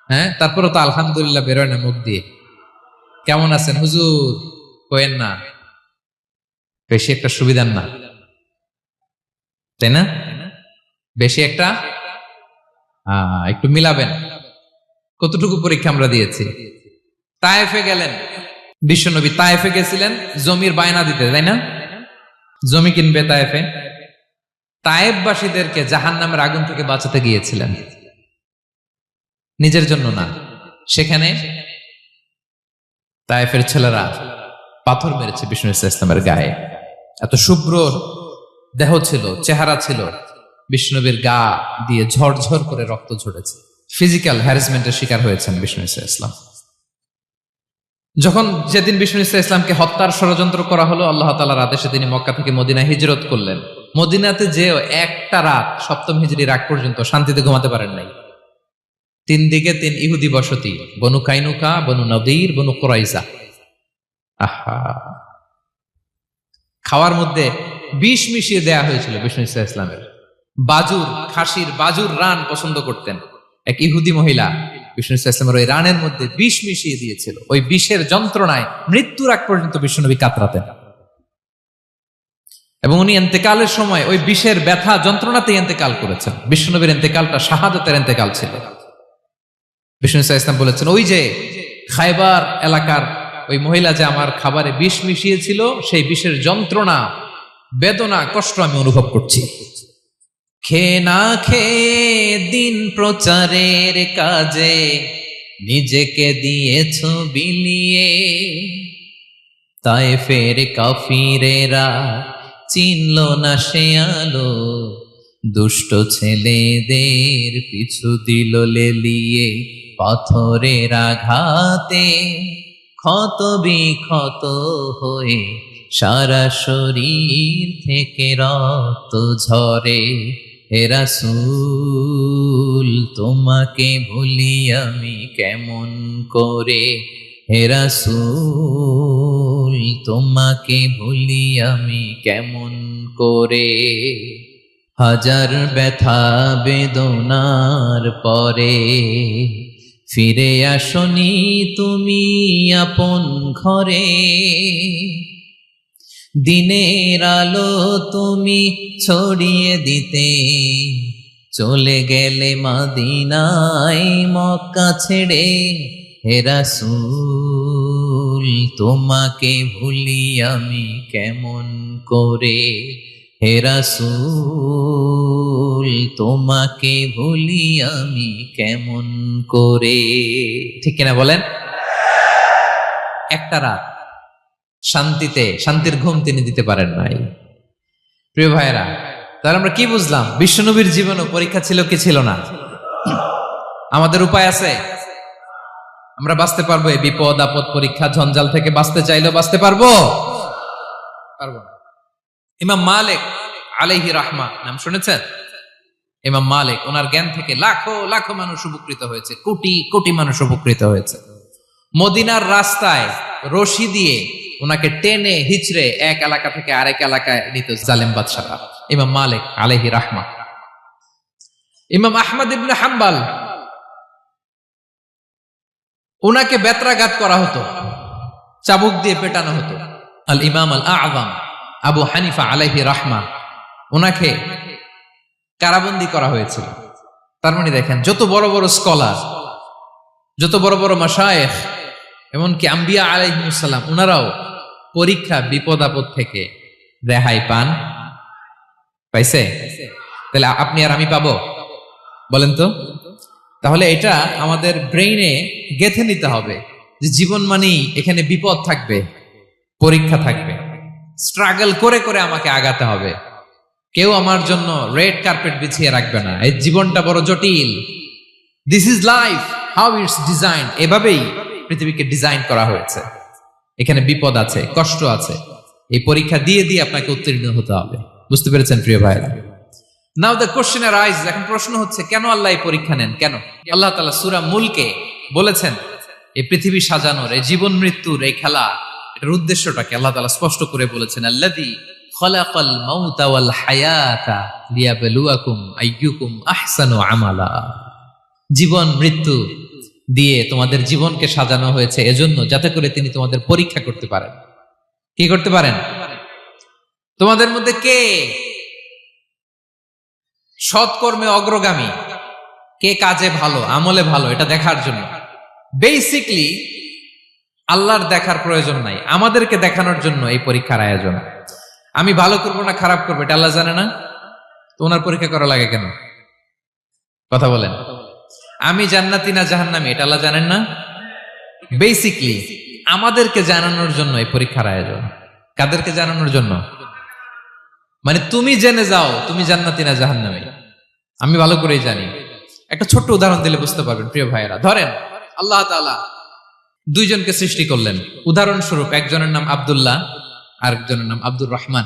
A: হ্যাঁ, তারপরে তো আলহামদুলিল্লাহ বেরোয় না মুখ দিয়ে। কেমন আছেন হুজুর? কয়েন না, বেশি একটা সুবিধার না, তাই না? বেশি একটা একটু মিলাবেন। কতটুকু পরীক্ষা আমরা দিয়েছি। তায়েফে গেলেন বিশ্বনবী, তায়েফে গেছিলেন জমির বায়না দিতে, তাই না? জমি কিনবে তায়েফে। তায়েফবাসীদেরকে জাহান্নামের আগুন থেকে বাঁচাতে গিয়েছিলেন, নিজের জন্য না। সেখানে তায়েফের ছেলেরা পাথর মেরেছে বিষ্ণু ইসলামের গায়ে। এত শুভ্র দেহ ছিল, চেহারা ছিল, বিষ্ণুবীর গা দিয়ে ঝরঝর করে রক্ত ঝরেছে। ফিজিক্যাল হ্যারাসমেন্টের শিকার হয়েছেন বিষ্ণু ইসলাম। যখন যেদিন বিষ্ণু ইসলামকে হত্যার ষড়যন্ত্র করা হলো, আল্লাহ তাআলার আদেশে তিনি মক্কা থেকে মদিনায় হিজরত করলেন। মদিনাতে যে একটা রাত, সপ্তম হিজরির আগ পর্যন্ত শান্তিতে ঘুমাতে পারেন নাই। 3 দিকে 3 ইহুদি বসতি, বনু কাইনুকা, বনু নদীর, বনু কুরাইজা। আহা, খাওয়ার মধ্যে বিষ মিশিয়ে দেয়া হয়েছিল বিষ্ণু ইসলামের। বাজুর, খাসির বাজুর রান পছন্দ করতেন। এক ইহুদি মহিলা বিষ্ণু ইসলামের ওই রানের মধ্যে বিষ মিশিয়ে দিয়েছিল। ওই বিষের যন্ত্রণায় মৃত্যুর আগ পর্যন্ত বিশ্বনবী কাতরাতেন, এবং উনি ইন্তেকালের সময় ওই বিষের ব্যথা যন্ত্রণাতে ইন্তেকাল করেছেন। বিশ্বনবীর ইন্তেকালটা শাহাদাতের ইন্তেকাল ছিল। বিষ্ণু ইসলাম বলেছেন, ওই যে খায়বার এলাকার ওই মহিলা যে আমার খাবারে বিষ মিশিয়েছিল, সেই বিষের যন্ত্রণা, বেদনা, কষ্ট আমি অনুভব করছি। খেয়ে না খেয়ে দিন প্রচারের কাজে নিজেকে দিয়েছ বিলিয়ে, তায়েফের কাফিরেরা চিনল না সে আলো, দুষ্ট ছেলেদের পিছু দিল লেলিয়ে, পাথরের আঘাতে ক্ষত বিক্ষত হয়ে সারা শরীর থেকে রক্ত ঝরে। হে রাসূল তোমাকে ভুলি আমি কেমন করে, হে রাসূল তোমাকে ভুলি আমি কেমন করে। হাজার ব্যথা বেদনার পরে ফিরে আসনি তুমি আপন ঘরে, দিনের আলো তুমি ছড়িয়ে দিতে চলে গেলে মদিনায় মক্কা ছেড়ে। হে রাসূল তোমাকে ভুলি আমি কেমন করে, হে রাসূল তোমাকে ভুলি আমি কেমন করে। ঠিক কিনা বলেন? একটা রাত শান্তিতে, শান্তির ঘুম তিনি দিতে পারেন নাই। প্রিয় ভাইরা, তাহলে আমরা কি বুঝলাম? বিশ্বনবীর জীবনও পরীক্ষা ছিল কি ছিল না? আমাদের উপায় আছে? আমরা বাঁচতে পারবো এই বিপদ আপদ পরীক্ষা ঝঞ্ঝাল থেকে? বাঁচতে চাইলেও বাঁচতে পারবো? পারবো না। ইমাম মালিক আলাইহি রাহমা নাম শুনেছেন? ইমাম মালিক, ওনার জ্ঞান থেকে লাখো লাখো মানুষ উপকৃত হয়েছে, কোটি কোটি মানুষ উপকৃত হয়েছে। মদিনার রাস্তায় রশি দিয়ে ওনাকে টেনে হিচড়ে এক এলাকা থেকে আরেক এলাকায় নিত জালেম বাদশারা। ইমাম মালিক আলাইহি রাহমা। ইমাম আহমদ ইবনে হাম্বল, ওনাকে বেত্রাঘাত করা হতো, চাবুক দিয়ে পেটানো হতো। আল ইমাম আল আযম আবু হানিফা আলাইহি রাহমা, ওনাকে কারাবন্দী করা হয়েছিল। তার মানে দেখেন, যত বড় বড় স্কলার, যত বড় বড় মাশায়েখ, এমনকি আম্বিয়া আলাইহিস সালাম, ওনারাও পরীক্ষা বিপদ আপদ থেকে রেহাই পান। পাইছে? তাহলে আপনি আর আমি পাবো? বলেন তো। তাহলে এটা আমাদের ব্রেইনে গেঁথে নিতে হবে যে জীবন মানেই এখানে বিপদ থাকবে, পরীক্ষা থাকবে, স্ট্রাগল করে করে আমাকে আগাতে হবে। কেউ আমার জন্য রেড কার্পেট বিছিয়ে রাখবে না। এই জীবনটা বড় জটিল। This is life, how it's design. এভাবেই পৃথিবীকে ডিজাইন করা হয়েছে। এখানে বিপদ আছে, কষ্ট আছে। এই পরীক্ষা দিয়ে দিয়ে আপনাকে উত্তীর্ণ হতে হবে। বুঝতে পেরেছেন প্রিয় ভাইরা? নাও দ্য কোশ্চেন আরাইজ, এখন প্রশ্ন হচ্ছে, কেন আল্লাহ এই পরীক্ষা নেন? কেন? আল্লাহ তাআলা সূরা মুলকে বলেছেন, এই পৃথিবী সাজানোর, এই জীবন মৃত্যুর এই খেলা, এটার উদ্দেশ্যটাকে আল্লাহ তাআলা স্পষ্ট করে বলেছেন। আল্লাযী খালাকাল মাউতা ওয়াল হায়াতা লিয়াবলুয়াকুম আইয়ুকুম আহসানু আমালা। জীবন মৃত্যু দিয়ে তোমাদের জীবনকে সাজানো হয়েছে এজন্য, যাতে করে তিনি তোমাদের পরীক্ষা করতে পারেন। কি করতে পারেন? তোমাদের মধ্যে কে সৎকর্মে অগ্রগামী, কে কাজে ভালো, আমলে ভালো, এটা দেখার জন্য। বেসিকলি আল্লাহর দেখার প্রয়োজন নাই, আমাদেরকে দেখানোর জন্য এই পরীক্ষার আয়োজন। আমি ভালো করবো না খারাপ করবো এটা আল্লাহ জানে না, তো ওনার পরীক্ষা করা লাগে কেন? কথা বলেন। আমি জান্নাতি না জাহান্নামী এটা আল্লাহ জানেন না? বেসিকলি আমাদেরকে জানানোর জন্য এই পরীক্ষার আয়োজন। কাদেরকে জানানোর জন্য? মানে তুমি জেনে যাও তুমি জান্নাতি না জাহান্নামী। আমি ভালো করেই জানি। একটা ছোট্ট উদাহরণ দিলে বুঝতে পারবেন প্রিয় ভাইয়েরা। ধরেন আল্লাহ তাআলা দুইজনকে সৃষ্টি করলেন। উদাহরণস্বরূপ একজনের নাম আব্দুল্লাহ, আরেকজনের নাম আব্দুর রহমান।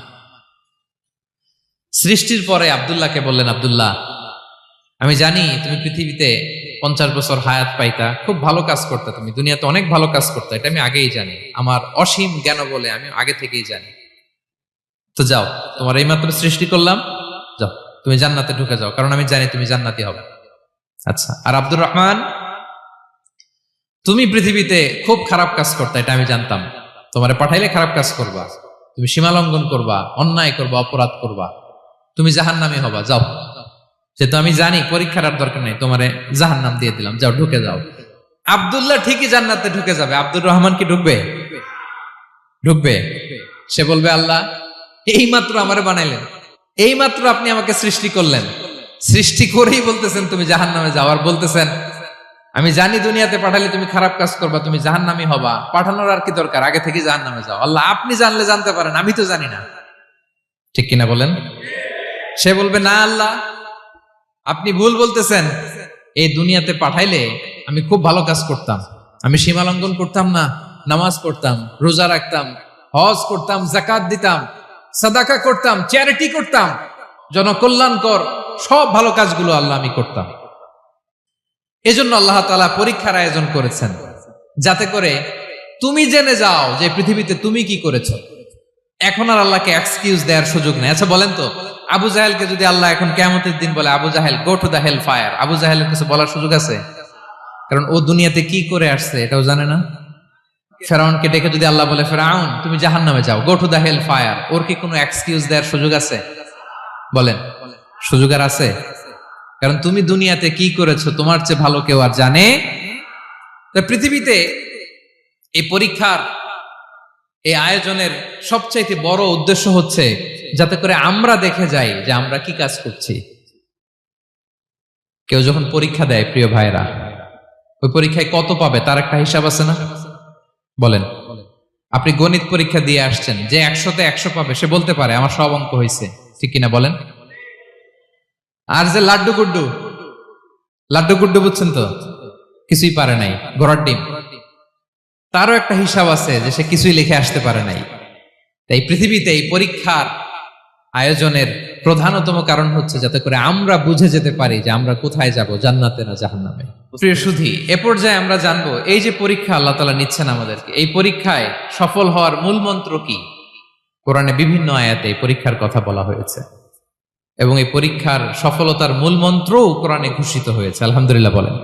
A: সৃষ্টির পরে আব্দুল্লাহকে বললেন, আব্দুল্লাহ আমি জানি তুমি পৃথিবীতে 50 বছর হায়াত পাইতা, খুব ভালো কাজ করতে, তুমি দুনিয়াতে অনেক ভালো কাজ করতে, এটা আমি আগেই জানি, আমার অসীম জ্ঞান বলে আমি আগে থেকেই জানি। তো যাও, তোমার এইমাত্র সৃষ্টি করলাম, যাও তুমি জান্নাতে ঢুকে যাও, কারণ আমি জানি তুমি জান্নাতি হবে। আচ্ছা, আর আব্দুর রহমান তুমি পৃথিবীতে খুব খারাপ কাজ করতে, এটা আমি জানতাম, তোমারে পাঠাইলে খারাপ কাজ করবা, তুমি সীমা লঙ্ঘন করবা, অন্যায় করবা, অপরাধ করবা, তুমি জাহান্নামী হবা, যাও। সেটা আমি জানি, পরীক্ষার আর দরকার নেই, তোমারে জাহান্নাম দিয়ে দিলাম, যাও ঢুকে যাও। আব্দুল্লাহ ঠিকই জান্নাতে ঢুকে যাবে, আব্দুর রহমান কি ঢুকবে? ঢুকবে। সে বলবে, আল্লাহ এইমাত্র আমারে বানাইলেন, এইমাত্র আপনি আমাকে সৃষ্টি করলেন, সৃষ্টি করেই বলতেছেন তুমি জাহান্নামে যাও, আর বলতেছেন আমি জানি দুনিয়াতে পাঠালে তুমি খারাপ কাজ করবা, তুমি জাহান্নামী হবা, পাঠানোর আর কি দরকার, আগে থেকে জাহান্নামে যাও। আল্লাহ আপনি জানলে জানতে পারেন, আমি তো জানি না। ঠিক কিনা বলেন? সে বলবে, না আল্লাহ আপনি ভুল বলতেছেন, এই দুনিয়াতে পাঠাইলে আমি খুব ভালো কাজ করতাম, আমি সীমা লঙ্ঘন করতাম না, নামাজ পড়তাম, রোজা রাখতাম, হজ করতাম, যাকাত দিতাম, সাদাকা করতাম, চ্যারিটি করতাম, জনকল্যাণকর সব ভালো কাজগুলো আল্লাহ আমি করতাম। এজন্য আল্লাহ তাআলা পরীক্ষার আয়োজন করেছেন, যাতে করে তুমি জেনে যাও যে পৃথিবীতে তুমি কি করেছো। এখন আর আল্লাহকে এক্সকিউজ দেওয়ার সুযোগ নেই। আচ্ছা বলেন তো, আবু জাহেলকে যদি আল্লাহ এখন কিয়ামতের দিন বলে, Abu Jahl go to the hell fire, Abu জাহেলের কিছু বলার সুযোগ আছে? কারণ ও দুনিয়াতে কি করে আসছে এটাও জানে না। ফেরাউনকে ডেকে যদি আল্লাহ বলে, ফেরাউন তুমি জাহান্নামে যাও, go to the hell fire, ওর কি কোনো এক্সকিউজ দেওয়ার সুযোগ আছে? বলেন, সুযোগ আর আছে? কারণ তুমি দুনিয়াতে কি করেছো তোমার চেয়ে ভালো কেউ আর জানে। পৃথিবীতে এই পরীক্ষার এই আয়োজনের সবচাইতে বড় উদ্দেশ্য হচ্ছে যাতে করে আমরা দেখে যাই যে আমরা কি কাজ করছি। কেউ যখন পরীক্ষা দেয় প্রিয় ভাইরা, ওই পরীক্ষায় কত পাবে তার একটা হিসাব আছে না? বলেন, আপনি গণিত পরীক্ষা দিয়ে আসছেন, যে 100-তে 100 পাবে সে বলতে পারে আমার সব অঙ্ক হয়েছে, ঠিক কিনা বলেন? আর যে লাড্ডু গুড্ডু বুঝছেন তো, কিছুই পারে নাই, ঘোড়ার ডিম, তারও একটা হিসাব আছে যে সে কিছুই লিখে আসতে পারে নাই। তাই পৃথিবীতে এই পরীক্ষার আয়োজনের প্রধানতম কারণ হচ্ছে যাতে করে আমরা বুঝে যেতে পারি যে আমরা কোথায় যাব, জান্নাতে না জাহান্নামে। প্রিয় সুধী, এ পর্যায়ে আমরা জানবো এই যে পরীক্ষা আল্লাহ তাআলা নিচ্ছেন আমাদেরকে, এই পরীক্ষায় সফল হওয়ার মূল মন্ত্র কি। কোরআনে বিভিন্ন আয়াতে এই পরীক্ষার কথা বলা হয়েছে এবং এই পরীক্ষার সফলতার মূল মন্ত্রও কোরআনে ঘোষিত হয়েছে। আলহামদুলিল্লাহ বলেন।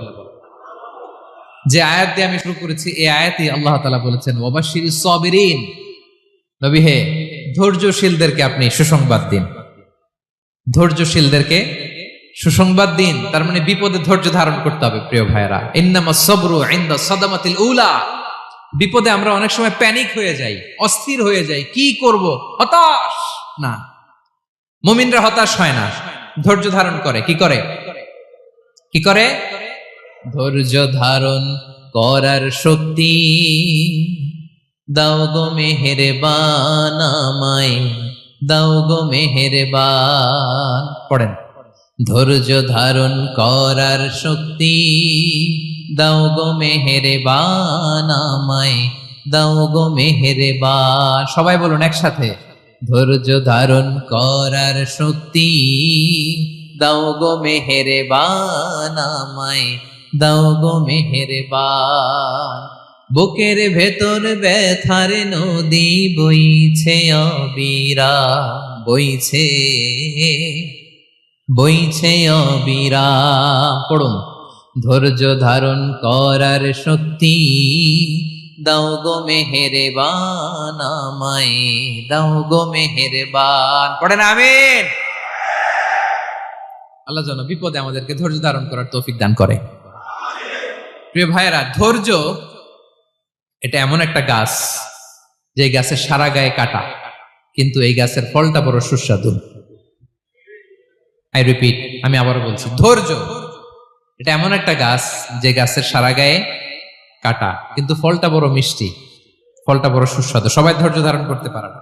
A: যে আয়াত দিয়ে আমি শুরু করেছি, এই আয়াতে আল্লাহ তাআলা বলেছেন, ওয়াবাশশিরিস সাবিরিন, নবী হে ধৈর্যশীলদেরকে আপনি সুসংবাদ দিন, ধৈর্যশীলদেরকে সুসংবাদ দিন। তার মানে বিপদে ধৈর্য ধারণ করতে হবে প্রিয় ভাইরা। ইন্নামাস সাবরু ইনদা সাদামাতিল উলা, বিপদে আমরা অনেক সময় প্যানিক হয়ে যাই, অস্থির হয়ে যাই, কি করব, হতাশ না। মুমিনরা হতাশ হয় না, ধৈর্য ধারণ করে। কি করে? কি করে? ধৈর্য ধারণ করার শক্তি দাও গো মেহেরবান আমায়, দাও গো মেহেরবান। পড়েন, ধৈর্য ধারণ করার শক্তি দাও গো মেহেরবান আমায়, দাও গো মেহেরবান। সবাই বলুন একসাথে, ধৈর্য ধারণ করার শক্তি দাও গো মেহেরবান আমায়, দাও গো মেহেরবান। বুকের ভেতর ব্যথার নদী বইছে অবিরাম, বইছে বইছে অবিরাম। পড়ুন, ধৈর্য ধারণ করার শক্তি দাও গো মেহেরবান আমায়, দাও গো মেহেরবান। পড়েন আমিন। আল্লাহ যেন বিপদে আমাদেরকে ধৈর্য ধারণ করার তৌফিক দান করে। প্রিয় ভাইয়েরা, ধৈর্য এটা এমন একটা গাছ যে গাছের সারা গায়ে কাটা, কিন্তু এই গাছের ফলটা বড় সুস্বাদু। আই রিপিট, আমি আবার বলছি, ধৈর্য এটা এমন একটা গাছ যে গাছের সারা গায়ে কাটা, কিন্তু ফলটা বড় মিষ্টি, ফলটা বড় সুস্বাদু। সবাই ধৈর্য ধারণ করতে পারে না।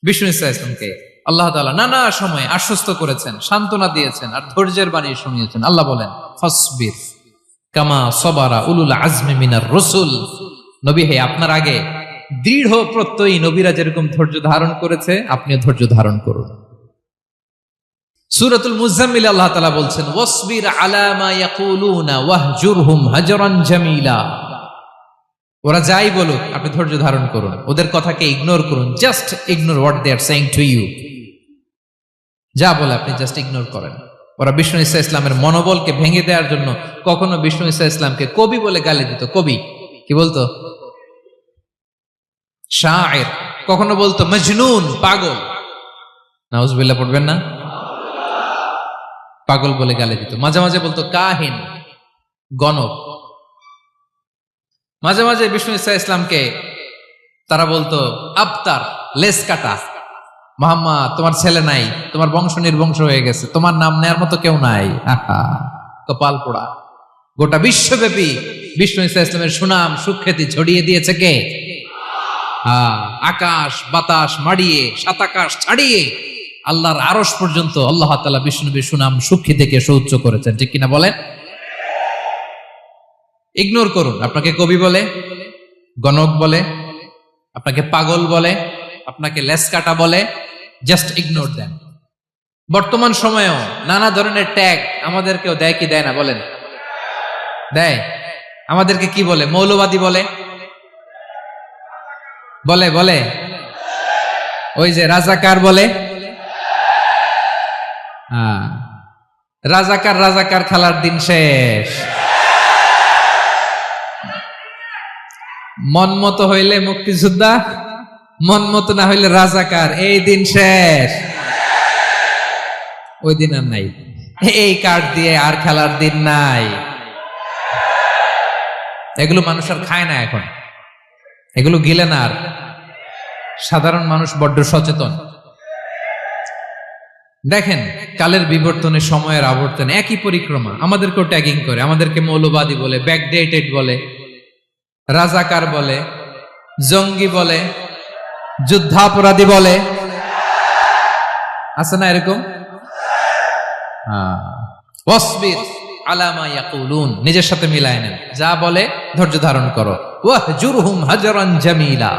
A: বিষ্ণু ইসলামকে আল্লাহ তাআলা নানা সময় আশ্বস্ত করেছেন, সান্ত্বনা দিয়েছেন, আর ধৈর্যের বাণী শুনিয়েছেন। আল্লাহ বলেন, ফাসবির কামা সবারা উলুল আজমি মিনার রাসূল। নবী হে, আপনার আগে দৃঢ় প্রত্যয়ী নবীরা যেরকম ধৈর্য ধারণ করেছে, আপনিও ধৈর্য ধারণ করুন। সূরাতুল মুজাম্মিল আল্লাহ তাআলা বলছেন, ওয়াসবির আলা মা ইয়াকুলুনা ওয়াহজুরহুম হাজরান জামিলা। ওরা যাই বলুক, আপনি ধৈর্য ধারণ করুন, ওদের কথাকে ইগনোর করুন। Just ignore what they are saying to you. যা বলে আপনি জাস্ট ইগনোর করেন। ওরা বিষ্ণু ঈসা ইসলামের মনোবলকে ভেঙে দেওয়ার জন্য কখনো বিষ্ণু ঈসা ইসলামকে কবি বলে গালি দিত। কবি কি বলতো? শায়ের। কখনো বলতো মজনুন, পাগল। নাউজুবিল্লাহ পড়বেন না? পাগল বলে গালি দিত। মাঝে মাঝে বলতো কাহিন, গণক। মাঝে মাঝে বিষ্ণু ঈসা ইসলামকে তারা বলতো আবতার, লেস কাটা। মুহাম্মদ, তোমার ছেলে নাই, তোমার বংশ নির্বংশ হয়ে গেছে, তোমার নাম নেয়ার মতো কেউ নাই। কপাল পোড়া। গোটা বিশ্বব্যাপী বিষ্ণু ঈসা ইসলামের সুনাম সুখ্যাতি ছড়িয়ে দিয়েছে কে? আকাশ বাতাস মাড়িয়ে, সাত আকাশ ছাড়িয়ে আল্লাহর আরশ পর্যন্ত আল্লাহ তাআলা বিষ্ণু নবীর সুনাম সুখ্যাতিকে সুউচ্চ করেছেন। ঠিক কিনা বলেন? ইগনোর করুন। আপনাকে কবি বলে, গণক বলে, আপনাকে পাগল বলে, আপনাকে লেসকাটা বলে, জাস্ট ইগনোর দেন। বর্তমান সময়েও নানা ধরনের ট্যাগ আমাদেরকেও দেয় কি দেয় না বলেন? দেয়। আমাদেরকে কি বলে? মৌলবাদী বলে, বলে বলে ওই যে রাজাকার বলে। রাজাকার রাজাকার খেলার দিন শেষ। মন মতো হইলে মুক্তিযোদ্ধা, মন মতো না হইলে রাজাকার, এই দিন শেষ। ওই দিন আর নাই। এই কার্ড দিয়ে আর খেলার দিন নাই। এগুলো মানুষ আর খায় না এখন, এগুলো গিলে না আর। সাধারণ মানুষ বড্ড সচেতন। দেখেন, কালের বিবর্তনে, সময়ের আবর্তনে একই পরিক্রমা আমাদেরকেও ট্যাগিং করে। আমাদেরকে মৌলবাদী বলে, ব্যাকডেটেড বলে, রাজাকার বলে, জঙ্গি বলে, যুদ্ধাপরাধী বলে। আছে না এরকম? ওয়াসবির আলা মা ইয়াকুলুন, নিজের সাথে মিলায় নেন। যা বলে ধৈর্য ধারণ করো। ওয়াহজুরহুম হাজরান জামিলা,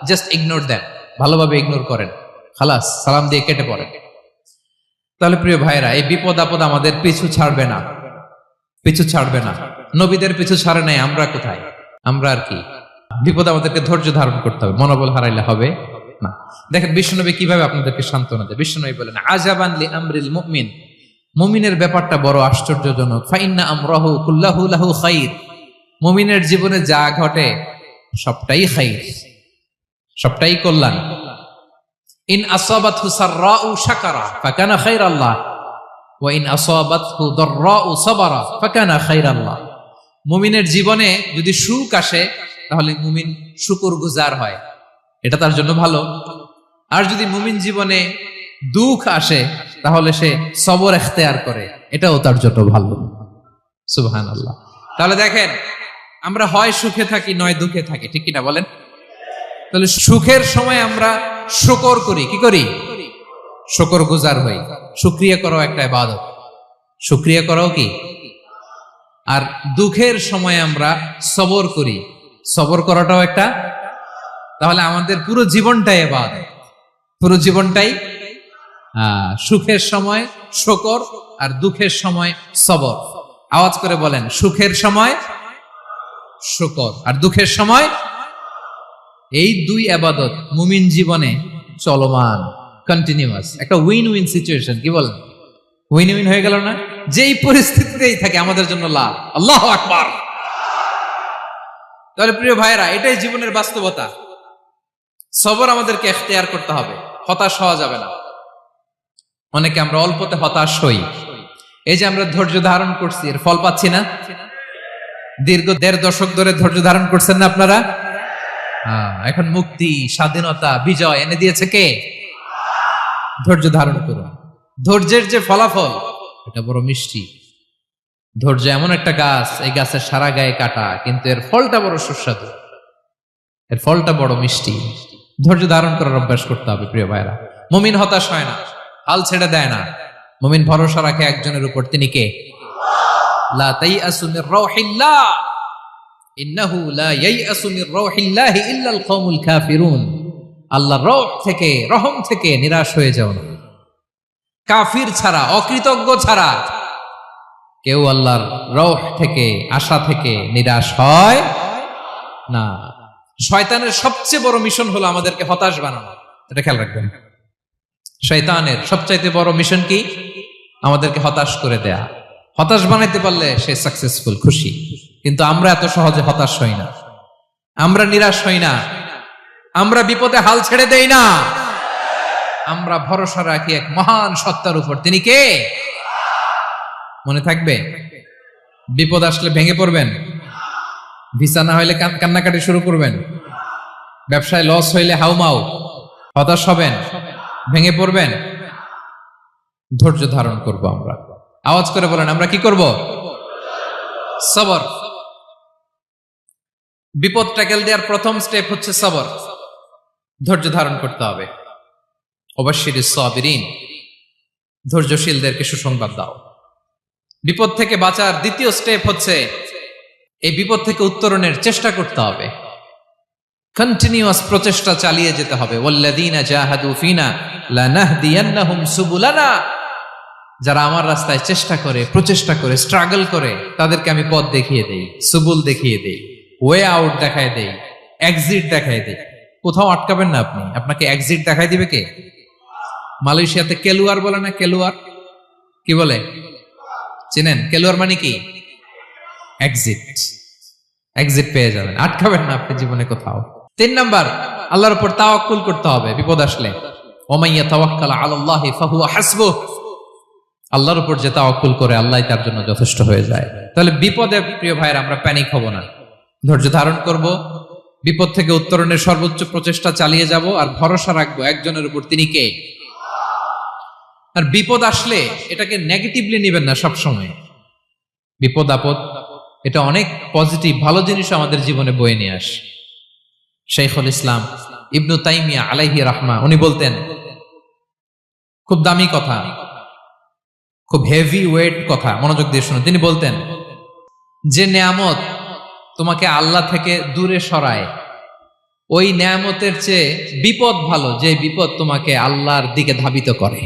A: জাস্ট ইগনোর দেন, ভালোভাবে ইগনোর করেন, খালাস, সালাম দিয়ে কেটে পড়েন। তাহলে প্রিয় ভাইরা, এই বিপদ আপদ আমাদের পিছু ছাড়বে না, পিছু ছাড়বে না। নবীদের পিছু ছাড়ে নাই, আমরা কোথায়? আমরা আর কি? বিপদ আমাদেরকে ধৈর্য ধারণ করতে হবে, মনোবল হারাইলে হবে না। দেখেন বিশ্বনবী কিভাবে আপনাদেরকে সান্ত্বনা দেয়। বিশ্বনবী বলেন, আজাবান লি আমরিল মুমিন, মুমিনের ব্যাপারটা বড় আশ্চর্যজনক। ফাইন্না আমরাহু কুল্লাহু লাহু খাইর, মুমিনের জীবনে যা ঘটে সবটাই খাইর, সবটাই কল্যাণ। ইন আসাবাতহু সাররাউ শাকারা ফাকানা খাইরাল্লাহ ওয়া ইন আসাবাতহু দাররাউ সাবারা ফাকানা খাইরাল্লাহ। মুমিনের জীবনে যদি সুখ আসে তাহলে মুমিন শুকরগুজার হয়, এটা তার জন্য ভালো। আর যদি মুমিন জীবনে দুঃখ আসে তাহলে সে সবর ইখতিয়ার করে, এটাও তার জন্য ভালো। সুবহানাল্লাহ। তাহলে দেখেন, আমরা হয় সুখে থাকি নয় দুঃখে থাকি, ঠিক কিনা বলেন? তাহলে সুখের সময় আমরা শুকর করি, কি করি? শুকরগুজার হই। শুকরিয়া করাও একটা ইবাদত, শুকরিয়া করাও কি? আর দুঃখের সময় আমরা সবর করি, সবর করাটাও একটা। তাহলে আমাদের পুরো জীবনটাই ইবাদত, পুরো জীবনটাই। সুখের সময় শুকর আর দুঃখের সময় সবর। আওয়াজ করে বলেন, সুখের সময় শুকর আর দুঃখের সময়। এই দুই ইবাদত মুমিন জীবনে চলমান, কন্টিনিউয়াস, একটা উইন উইন সিচুয়েশন। কি বলেন? উইন উইন হয়ে গেল না? যেই পরিস্থিতিতেই থাকে আমাদের জন্য লাভ। আল্লাহু আকবার। তাহলে প্রিয় ভাইরা, এটাই জীবনের বাস্তবতা। সবর আমাদেরকে ইখতিয়ার করতে হবে, হতাশ হওয়া যাবে না। অনেকে আমরা অল্পতে হতাশ হই, এই যে আমরা ধৈর্য ধারণ করছি, এর ফল পাচ্ছি না? দীর্ঘ 1.5 দশক ধরে ধৈর্য ধারণ করছেন না আপনারা? এখন মুক্তি, স্বাধীনতা, বিজয় এনে দিয়েছে কে? ধৈর্য ধারণ করুন। ধৈর্যের যে ফলাফল, এটা বড় মিষ্টি। ধৈর্য এমন একটা গাছ, এই গাছের সারা গায়ে কাটা, কিন্তু এর ফলটা বড় সুস্বাদু, এর ফলটা বড় মিষ্টি। ধৈর্য ধারণ করার অভ্যাস করতে হবে প্রিয় ভাইরা। মুমিন হতাশ হয় না, হাল ছেড়ে দেয় না। মুমিন ভরসা রাখে একজনের উপর, তিনি কে? লা তাইআসু মির রাউহিল্লাহ ইন্নাহু লা ইয়াইআসু মির রাউহিল্লাহি ইল্লাল কওমুল কাফিরুন। আল্লাহর রহ থেকে, রহম থেকে নিরাশ হয়ে যাও না। কাফির ছাড়া, অকৃতজ্ঞ ছাড়া কেউ আল্লাহর রহ থেকে, আশা থেকে নিরাশ হয় না। শয়তানের সবচেয়ে বড় মিশন হলো আমাদেরকে হতাশ বানানো, এটা খেয়াল রাখবেন। শয়তানের সবচাইতে বড় মিশন কি? আমাদেরকে হতাশ করে দেয়া। হতাশ বানাইতে পারলে সে সাকসেসফুল, খুশি। কিন্তু আমরা এত সহজে হতাশ হই না, আমরা নিরাশ হই না, আমরা বিপদে হাল ছেড়ে দেই না। আমরা ভরসা রাখি এক মহান সত্তার উপর, তিনি কে? মনে থাকবে? বিপদ আসলে ভেঙে পড়বেন, ভিসা না হইলে কান্নাকাটি শুরু করবেন, ব্যবসায় লস হইলে হাউমাউ, হতাশ হবেন, ভেঙে পড়বেন। ধৈর্য ধারণ করব আমরা। আওয়াজ করে বলেন, আমরা কি করব? সবর। বিপদ ট্যাকেল দেওয়ার প্রথম স্টেপ হচ্ছে সবর। ধৈর্য ধারণ করতে হবে। অবশ্যই সাবিরিন, ধৈর্যশীলদেরকে সুসংবাদ দাও। বিপদ থেকে বাঁচার দ্বিতীয় স্টেপ হচ্ছে এই বিপদ থেকে উত্তরণের চেষ্টা করতে হবে। কন্টিনিউয়াস প্রচেষ্টা চালিয়ে যেতে হবে। ওয়াল্লাযীনা জাহাদু ফিনা লানাহদিয়ান্নাহুম সুবুলানা। যারা আমার রাস্তায় চেষ্টা করে, প্রচেষ্টা করে, স্ট্রাগল করে, তাদেরকে আমি পথ দেখিয়ে দেই, সুবুল দেখিয়ে দেই, ওয়ে আউট দেখায় দেই, এক্সিট দেখায় দেই। কোথাও আটকাবেন না আপনি, আপনাকে এক্সিট দেখাই দিবে কে? মালয়েশিয়াতে কেলুয়ার বলে না? কেলুয়ার কি বলে চেনেন? কেলুয়ার মানে কি? এক্সিট। এক্সিট পেয়ে যাবেন, আটকাবেন না আপনি জীবনে কোথাও। 3 নাম্বার, আল্লাহর উপর তাওয়াক্কুল করতে হবে বিপদ আসলে। ওমাইয়া তাওয়াক্কাল আলাল্লাহি ফাহুয়া হাসবুহ। আল্লাহর উপর যে তাওয়াক্কুল করে, আল্লাহই তার জন্য যথেষ্ট হয়ে যায়। তাহলে বিপদে প্রিয় ভাইরা আমরা প্যানিক হব না, ধৈর্য ধারণ করব, বিপদ থেকে উত্তরণের সর্বোচ্চ প্রচেষ্টা চালিয়ে যাব, আর ভরসা রাখবো একজনের উপর, তিনি কে? আর বিপদ আসলে এটাকে নেগেটিভলি নেবেন না সবসময়। বিপদ আপদ এটা অনেক পজিটিভ, ভালো জিনিস আমাদের জীবনে বয়ে নিয়ে আসে। শাইখুল ইসলাম ইবনু তাইমিয়া আলাইহি রাহমা, উনি বলতেন, খুব দামি কথা, খুব হেভি ওয়েট কথা, মনোযোগ দিয়ে শুনুন। তিনি বলতেন, যে নেয়ামত তোমাকে আল্লাহ থেকে দূরে সরায়, ওই নেয়ামতের চেয়ে বিপদ ভালো, যে বিপদ তোমাকে আল্লাহর দিকে ধাবিত করে।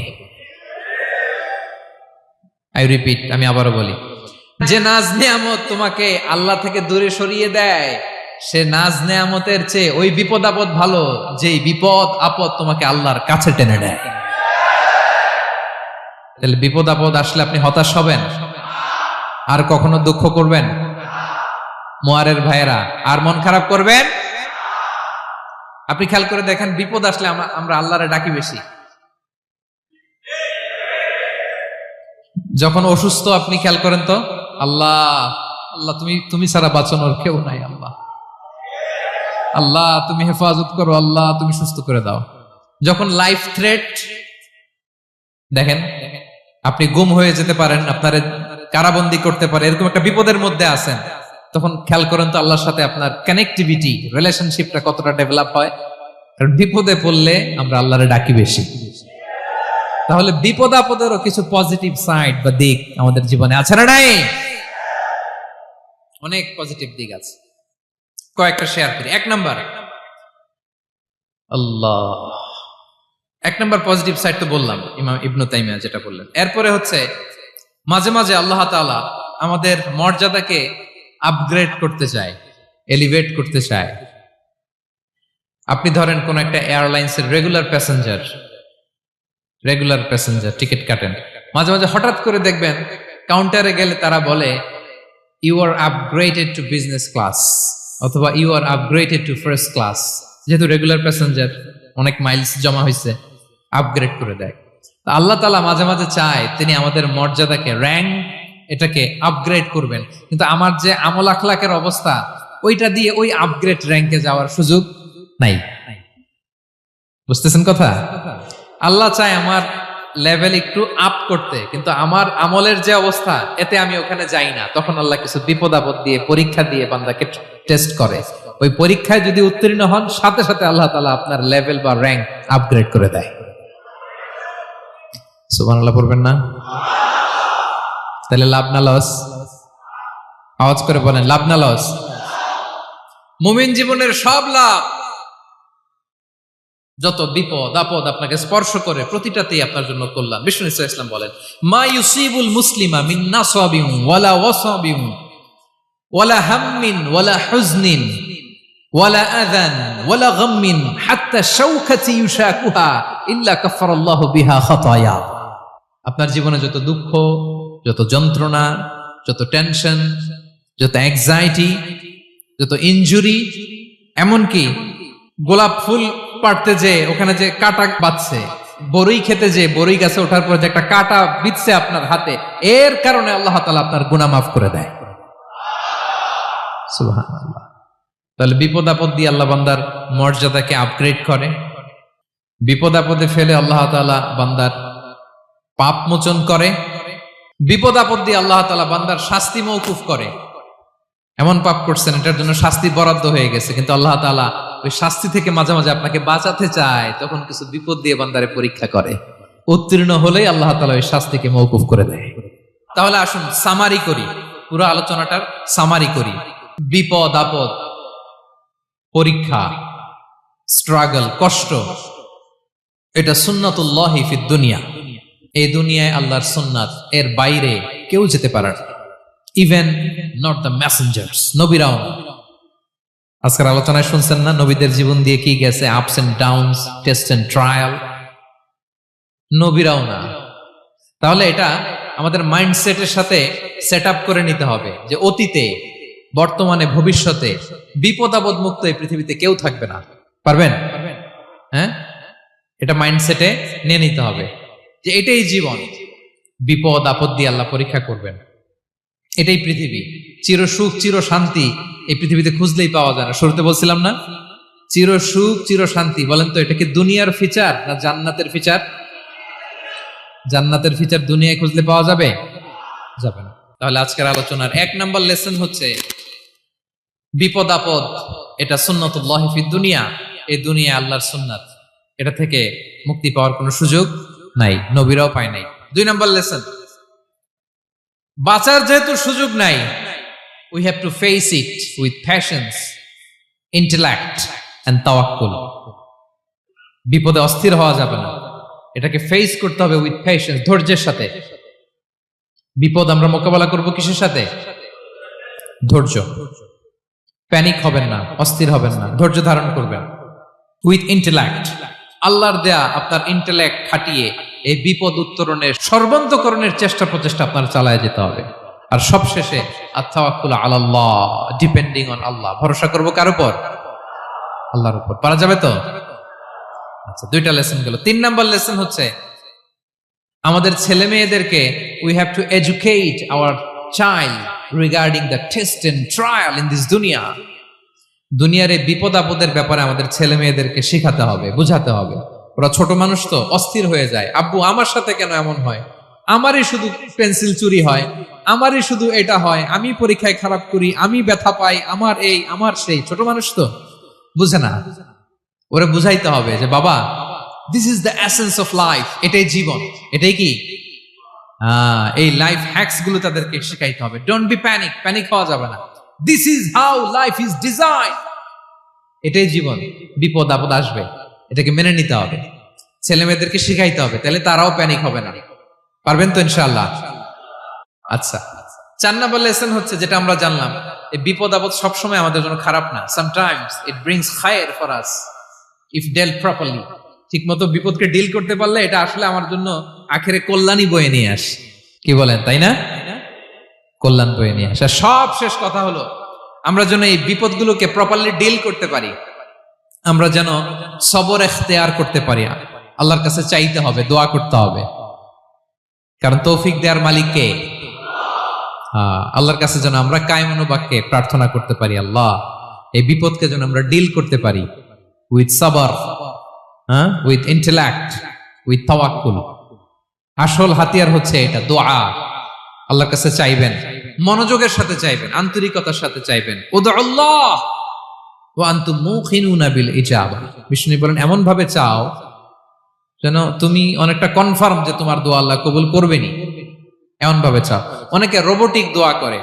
A: আই রিপিট, আমি আবারও বলি, যে নাজ নেয়ামত তোমাকে আল্লাহ থেকে দূরে সরিয়ে দেয়, সে নাজ নেয়ামতের চেয়ে ওই বিপদ আপদ ভালো, যেই বিপদ আপদ তোমাকে আল্লাহর কাছে টেনে নেয়। তাহলে বিপদ আপদ আসলে আপনি হতাশ হবেন? আর কখনো দুঃখ করবেন? মোয়ারের ভাইয়েরা, আর মন খারাপ করবেন? আপনি খেয়াল করে দেখেন, বিপদ আসলে আমরা আল্লাহরে ডাকি বেশি। যখন অসুস্থ আপনি খেয়াল করেন তো, আল্লাহ আল্লাহ তুমি ছাড়া বাঁচানোর কেউ নাই, আল্লাহ আল্লাহ তুমি হেফাজত করো, আল্লাহ তুমি সুস্থ করে দাও। যখন লাইফ থ্রেট, দেখেন আপনি গুম হয়ে যেতে পারেন, আপনার কারাবন্দী করতে পারে, এরকম একটা বিপদের মধ্যে আছেন, তখন খেয়াল করেন তো আল্লাহর সাথে আপনার কানেক্টিভিটি, রিলেশনশিপটা কতটা ডেভেলপ হয়। কারণ বিপদে পড়লে আমরা আল্লাহরে ডাকি বেশি। তাহলে বিপদ আপদেরও কিছু পজিটিভ সাইড বা দিক আমাদের জীবনে আছে না নাই? অনেক পজিটিভ দিক আছে, কয়েকটা শেয়ার করি। 1 নাম্বার, আল্লাহ 1 নাম্বার পজিটিভ সাইড তো বললাম, ইমাম ইবনু তাইমিয়া যেটা বললেন। এরপরে হচ্ছে মাঝে মাঝে আল্লাহ তাআলা আমাদের মর্যাদাকে আপগ্রেড করতে চায়, এলিভেট করতে চায়। আপনি ধরেন কোন একটা এয়ারলাইন্সের রেগুলার প্যাসেঞ্জার টিকিট কাটেন, মাঝে মাঝে হঠাৎ করে দেখবেন কাউন্টারে গেলে তারা বলে, you are upgraded to business class, অথবা you are upgraded to first class. যেহেতু রেগুলার প্যাসেঞ্জার, অনেক মাইলস জমা হয়েছে, আপগ্রেড করে দেয়। তা আল্লাহ তাআলা মাঝে মাঝে চায় তিনি আমাদের মর্যাদাকে, র্যাঙ্ক এটাকে আপগ্রেড করবেন, কিন্তু আমার যে আমল আখলাকের অবস্থা ওইটা দিয়ে ওই আপগ্রেড র্যাঙ্কে যাওয়ার সুযোগ নাই। বুঝতেছেন কথা? আল্লাহ চায় আমার লেভেল একটু আপ করতে, কিন্তু আমার আমলের যে অবস্থা এতে আমি ওখানে যাই না। তখন আল্লাহ কিছু বিপদ আপদ দিয়ে, পরীক্ষা দিয়ে বান্দাকে টেস্ট করে। ওই পরীক্ষায় যদি উত্তীর্ণ হন, সাথে সাথে আল্লাহ তাআলা আপনার লেভেল বা র্যাঙ্ক আপগ্রেড করে দেয়। সুবহানাল্লাহ পড়বেন না? তাহলে লাভ না লস? আওয়াজ করে বলেন, লাভ না লস? মুমিন জীবনের সব লাভ। যত বিপদ আপদ আপনাকে স্পর্শ করে প্রতিটাতেই আপনার জন্য কল্যাণ। বিষ্ণু ইসা ইসলাম বলেন, মা ইউসিবুল মুসলিমা মিন নাসাবিন ওয়ালা ওয়াসাবিন ওয়ালা হাম্মিন ওয়ালা হুজনিন ওয়ালা আযান ওয়ালা গাম্মিন হাত্তা শাওকাতি ইউশাকুহা ইল্লা কাফারাল্লাহু বিহা খাতায়া। আপনার জীবনে যত দুঃখ, যত যন্ত্রণা, যত টেনশন, যত অ্যাংজাইটি, যত ইনজুরি, এমনকি গোলাপ ফুল পাড়তে যে ওখানে যে কাটা বাঁধছে, বরই খেতে যে বরই গাছে ওঠার পর যে একটা কাটা বিঁধছে আপনার হাতে, এর কারণে আল্লাহ তাআলা আপনার গুনাহ মাফ করে দেয়। সুবহানাল্লাহ। তাহলে বিপদ আপদ দিয়ে আল্লাহ বান্দার মর্যাদাকে আপগ্রেড করে। বিপদ আপদে ফেলে আল্লাহ তাআলা বান্দার পাপ মোচন করে। বিপদ আপদ দিয়ে আল্লাহ তাআলা বান্দার শাস্তি মওকুফ করে। এমন পাপ করছেন এটার জন্য শাস্তি বরাদ্দ হয়ে গেছে, কিন্তু আল্লাহ তাআলা ওই শাস্তি থেকে মাঝে মাঝে আপনাকে বাঁচাতে চায়, তখন কিছু বিপদ দিয়ে বান্দারে পরীক্ষা করে। উত্তীর্ণ হলেই আল্লাহ তাআলা ওই শাস্তিকে মওকুফ করে দেয়। তাহলে আসুন সামারি করি, পুরো আলোচনাটার সামারি করি। বিপদ আপদ, পরীক্ষা, স্ট্রাগল, কষ্ট, এটা সুন্নাতুল্লাহি ফিদ দুনিয়া। এই দুনিয়ায় আল্লাহর সুন্নাত, এর বাইরে কেউ যেতে পারে না। ইভেন নট দ্য মেসেঞ্জার্স, নবীরাও না। আজকের আলোচনায় শুনছেন না নবীদের জীবন দিয়ে কি গেছে, ups and downs, test and trial. নবীরাও না। তাহলে এটা আমাদের মাইন্ডসেটের সাথে সেট আপ করে নিতে হবে যে অতীতে, বর্তমানে, ভবিষ্যতে বিপদ আপদ মুক্ত এই পৃথিবীতে কেউ থাকবে না। পারবেন? হ্যাঁ, এটা মাইন্ডসেটে নিয়ে নিতে হবে যে এটাই জীবন। বিপদ আপদ দিয়ে আল্লাহ পরীক্ষা করবেন। এটাই পৃথিবী। চির সুখ, চির শান্তি এই পৃথিবীতে খুঁজলেই পাওয়া যায় না। শুরুতে বলছিলাম না, চির সুখ, চির শান্তি। বলেন তো এটা কি দুনিয়ার ফিচার না জান্নাতের ফিচার? জান্নাতের ফিচার দুনিয়ায় খুঁজলে পাওয়া যাবে? যাবে না। তাহলে আজকের আলোচনার 1 নাম্বার লেসন হচ্ছে বিপদ আপদ এটা সুন্নাতুল্লাহি ফিদ দুনিয়া। এই দুনিয়া আল্লাহর সুন্নাত, এটা থেকে মুক্তি পাওয়ার কোনো সুযোগ নাই, নবীরাও পায় নাই। 2 নাম্বার লেসন, বাঁচার যেহেতু সুযোগ নাই, we have to face it with patience, intellect and tawakkul. বিপদে অস্থির হওয়া যাবে না, এটাকে ফেস করতে হবে উইথ পেশেন্স, ধৈর্যের সাথে। বিপদ আমরা মোকাবেলা করব কিসের সাথে? ধৈর্য। প্যানিক হবেন না, অস্থির হবেন না, ধৈর্য ধারণ করবেন। উইথ ইন্টেলেক্ট, আল্লাহর দেয়া আপনার ইন্টেলেক্ট খাটিয়ে এই বিপদ উত্তরণের সর্বান্তকরণের চেষ্টা প্রচেষ্টা আপনার চালায় যেতে হবে। আর সবশেষে আত-তাওয়াক্কুল আলাল্লাহ, ডিপেন্ডিং অন আল্লাহ, ভরসা করব কার উপর? আল্লাহর উপর। পারা যাবে তো? আচ্ছা, 2টা লেসন গেল। 3 নাম্বার লেসন হচ্ছে আমাদের ছেলে মেয়েদেরকে we have to educate our child regarding the test and trial in this দুনিয়া। দুনিয়ার এই বিপদ আপদের ব্যাপারে আমাদের ছেলে মেয়েদেরকে শেখাতে হবে, বুঝাতে হবে। ওরা ছোট মানুষ তো অস্থির হয়ে যায়, আব্বু আমার সাথে কেন এমন হয়, আমারই শুধু পেন্সিল চুরি হয়, আমারই শুধু এটা হয়, আমি পরীক্ষায় খারাপ করি, আমি ব্যথা পাই, আমার এই আমার সেই। ছোট মানুষ তো বুঝে না। ওরা বুঝাইতে হবে যে বাবা, this is the essence of life, এটাই জীবন। এটাই কি এই লাইফ হ্যাকস গুলো তাদেরকে শেখাইতে হবে। ডোন্ট বি প্যানিক, প্যানিক হওয়া যাবে না। This is how life is design, এটাই জীবন। বিপদ আপদ আসবে, এটাকে মেনে নিতে হবে, ছেলে মেয়েদেরকে শিখাইতে হবে, তাহলে তারাও প্যানিক হবে না। পারবেন তো ইনশাআল্লাহ? আচ্ছা, 4 নাম্বার লেসন হচ্ছে যেটা আমরা জানলাম, এই বিপদ আপদ সবসময় আমাদের জন্য খারাপ না। সামটাইমস ইট ব্রিংস খায়ের for us if dealt properly. ঠিক মতো বিপদকে ডিল করতে পারলে এটা আসলে আমার জন্য আখেরে কল্যাণই বয়ে নিয়ে আসে। কি বলেন, তাই না? কল্যাণ বয়ে নিয়ে আসে। সব শেষ কথা হলো আমরা যেন এই বিপদগুলোকে প্রপারলি ডিল করতে পারি, আমরা যেন সবর এখতিয়ার করতে পারি, আল্লাহর কাছে চাইতে হবে, দোয়া করতে হবে, কারণ তৌফিক দেওয়ার মালিক কে? আল্লাহর কাছে যেন আমরা কায়মনোবাক্যে প্রার্থনা করতে পারি, আল্লাহ এই বিপদকে যেন আমরা ডিল করতে পারি উইথ সাবর, উইথ ইন্টেলেক্ট, উইথ তাওয়াক্কুল। আসল হাতিয়ার হচ্ছে এটা, দোয়া। আল্লাহর কাছে চাইবেন, মনোযোগের সাথে চাইবেন, আন্তরিকতার সাথে চাইবেন। উদউল্লাহ ওয়া আনতুম মুকিনুনা বিল ইজাবা। বিষ্ণু বলেন এমন ভাবে চাও যেন তুমি অনেকটা কনফার্ম যে তোমার দোয়া আল্লাহ কবুল করবেনই, এমন ভাবে চাও। অনেকে রোবোটিক দোয়া করে।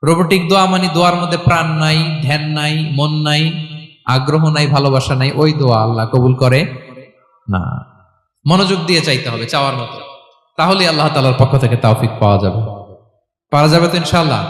A: রোবোটিক দোয়া মানে দোয়ার মধ্যে প্রাণ নাই, ধ্যান নাই, মন নাই, আগ্রহ নাই, ভালোবাসা নাই। ওই দোয়া আল্লাহ কবুল করে না। মনোযোগ দিয়ে চাইতে হবে চাওয়ার মতো, তাহলে আল্লাহ তাআলার পক্ষ থেকে তৌফিক পাওয়া যাবে। পারা যাবে তো ইনশাআল্লাহ।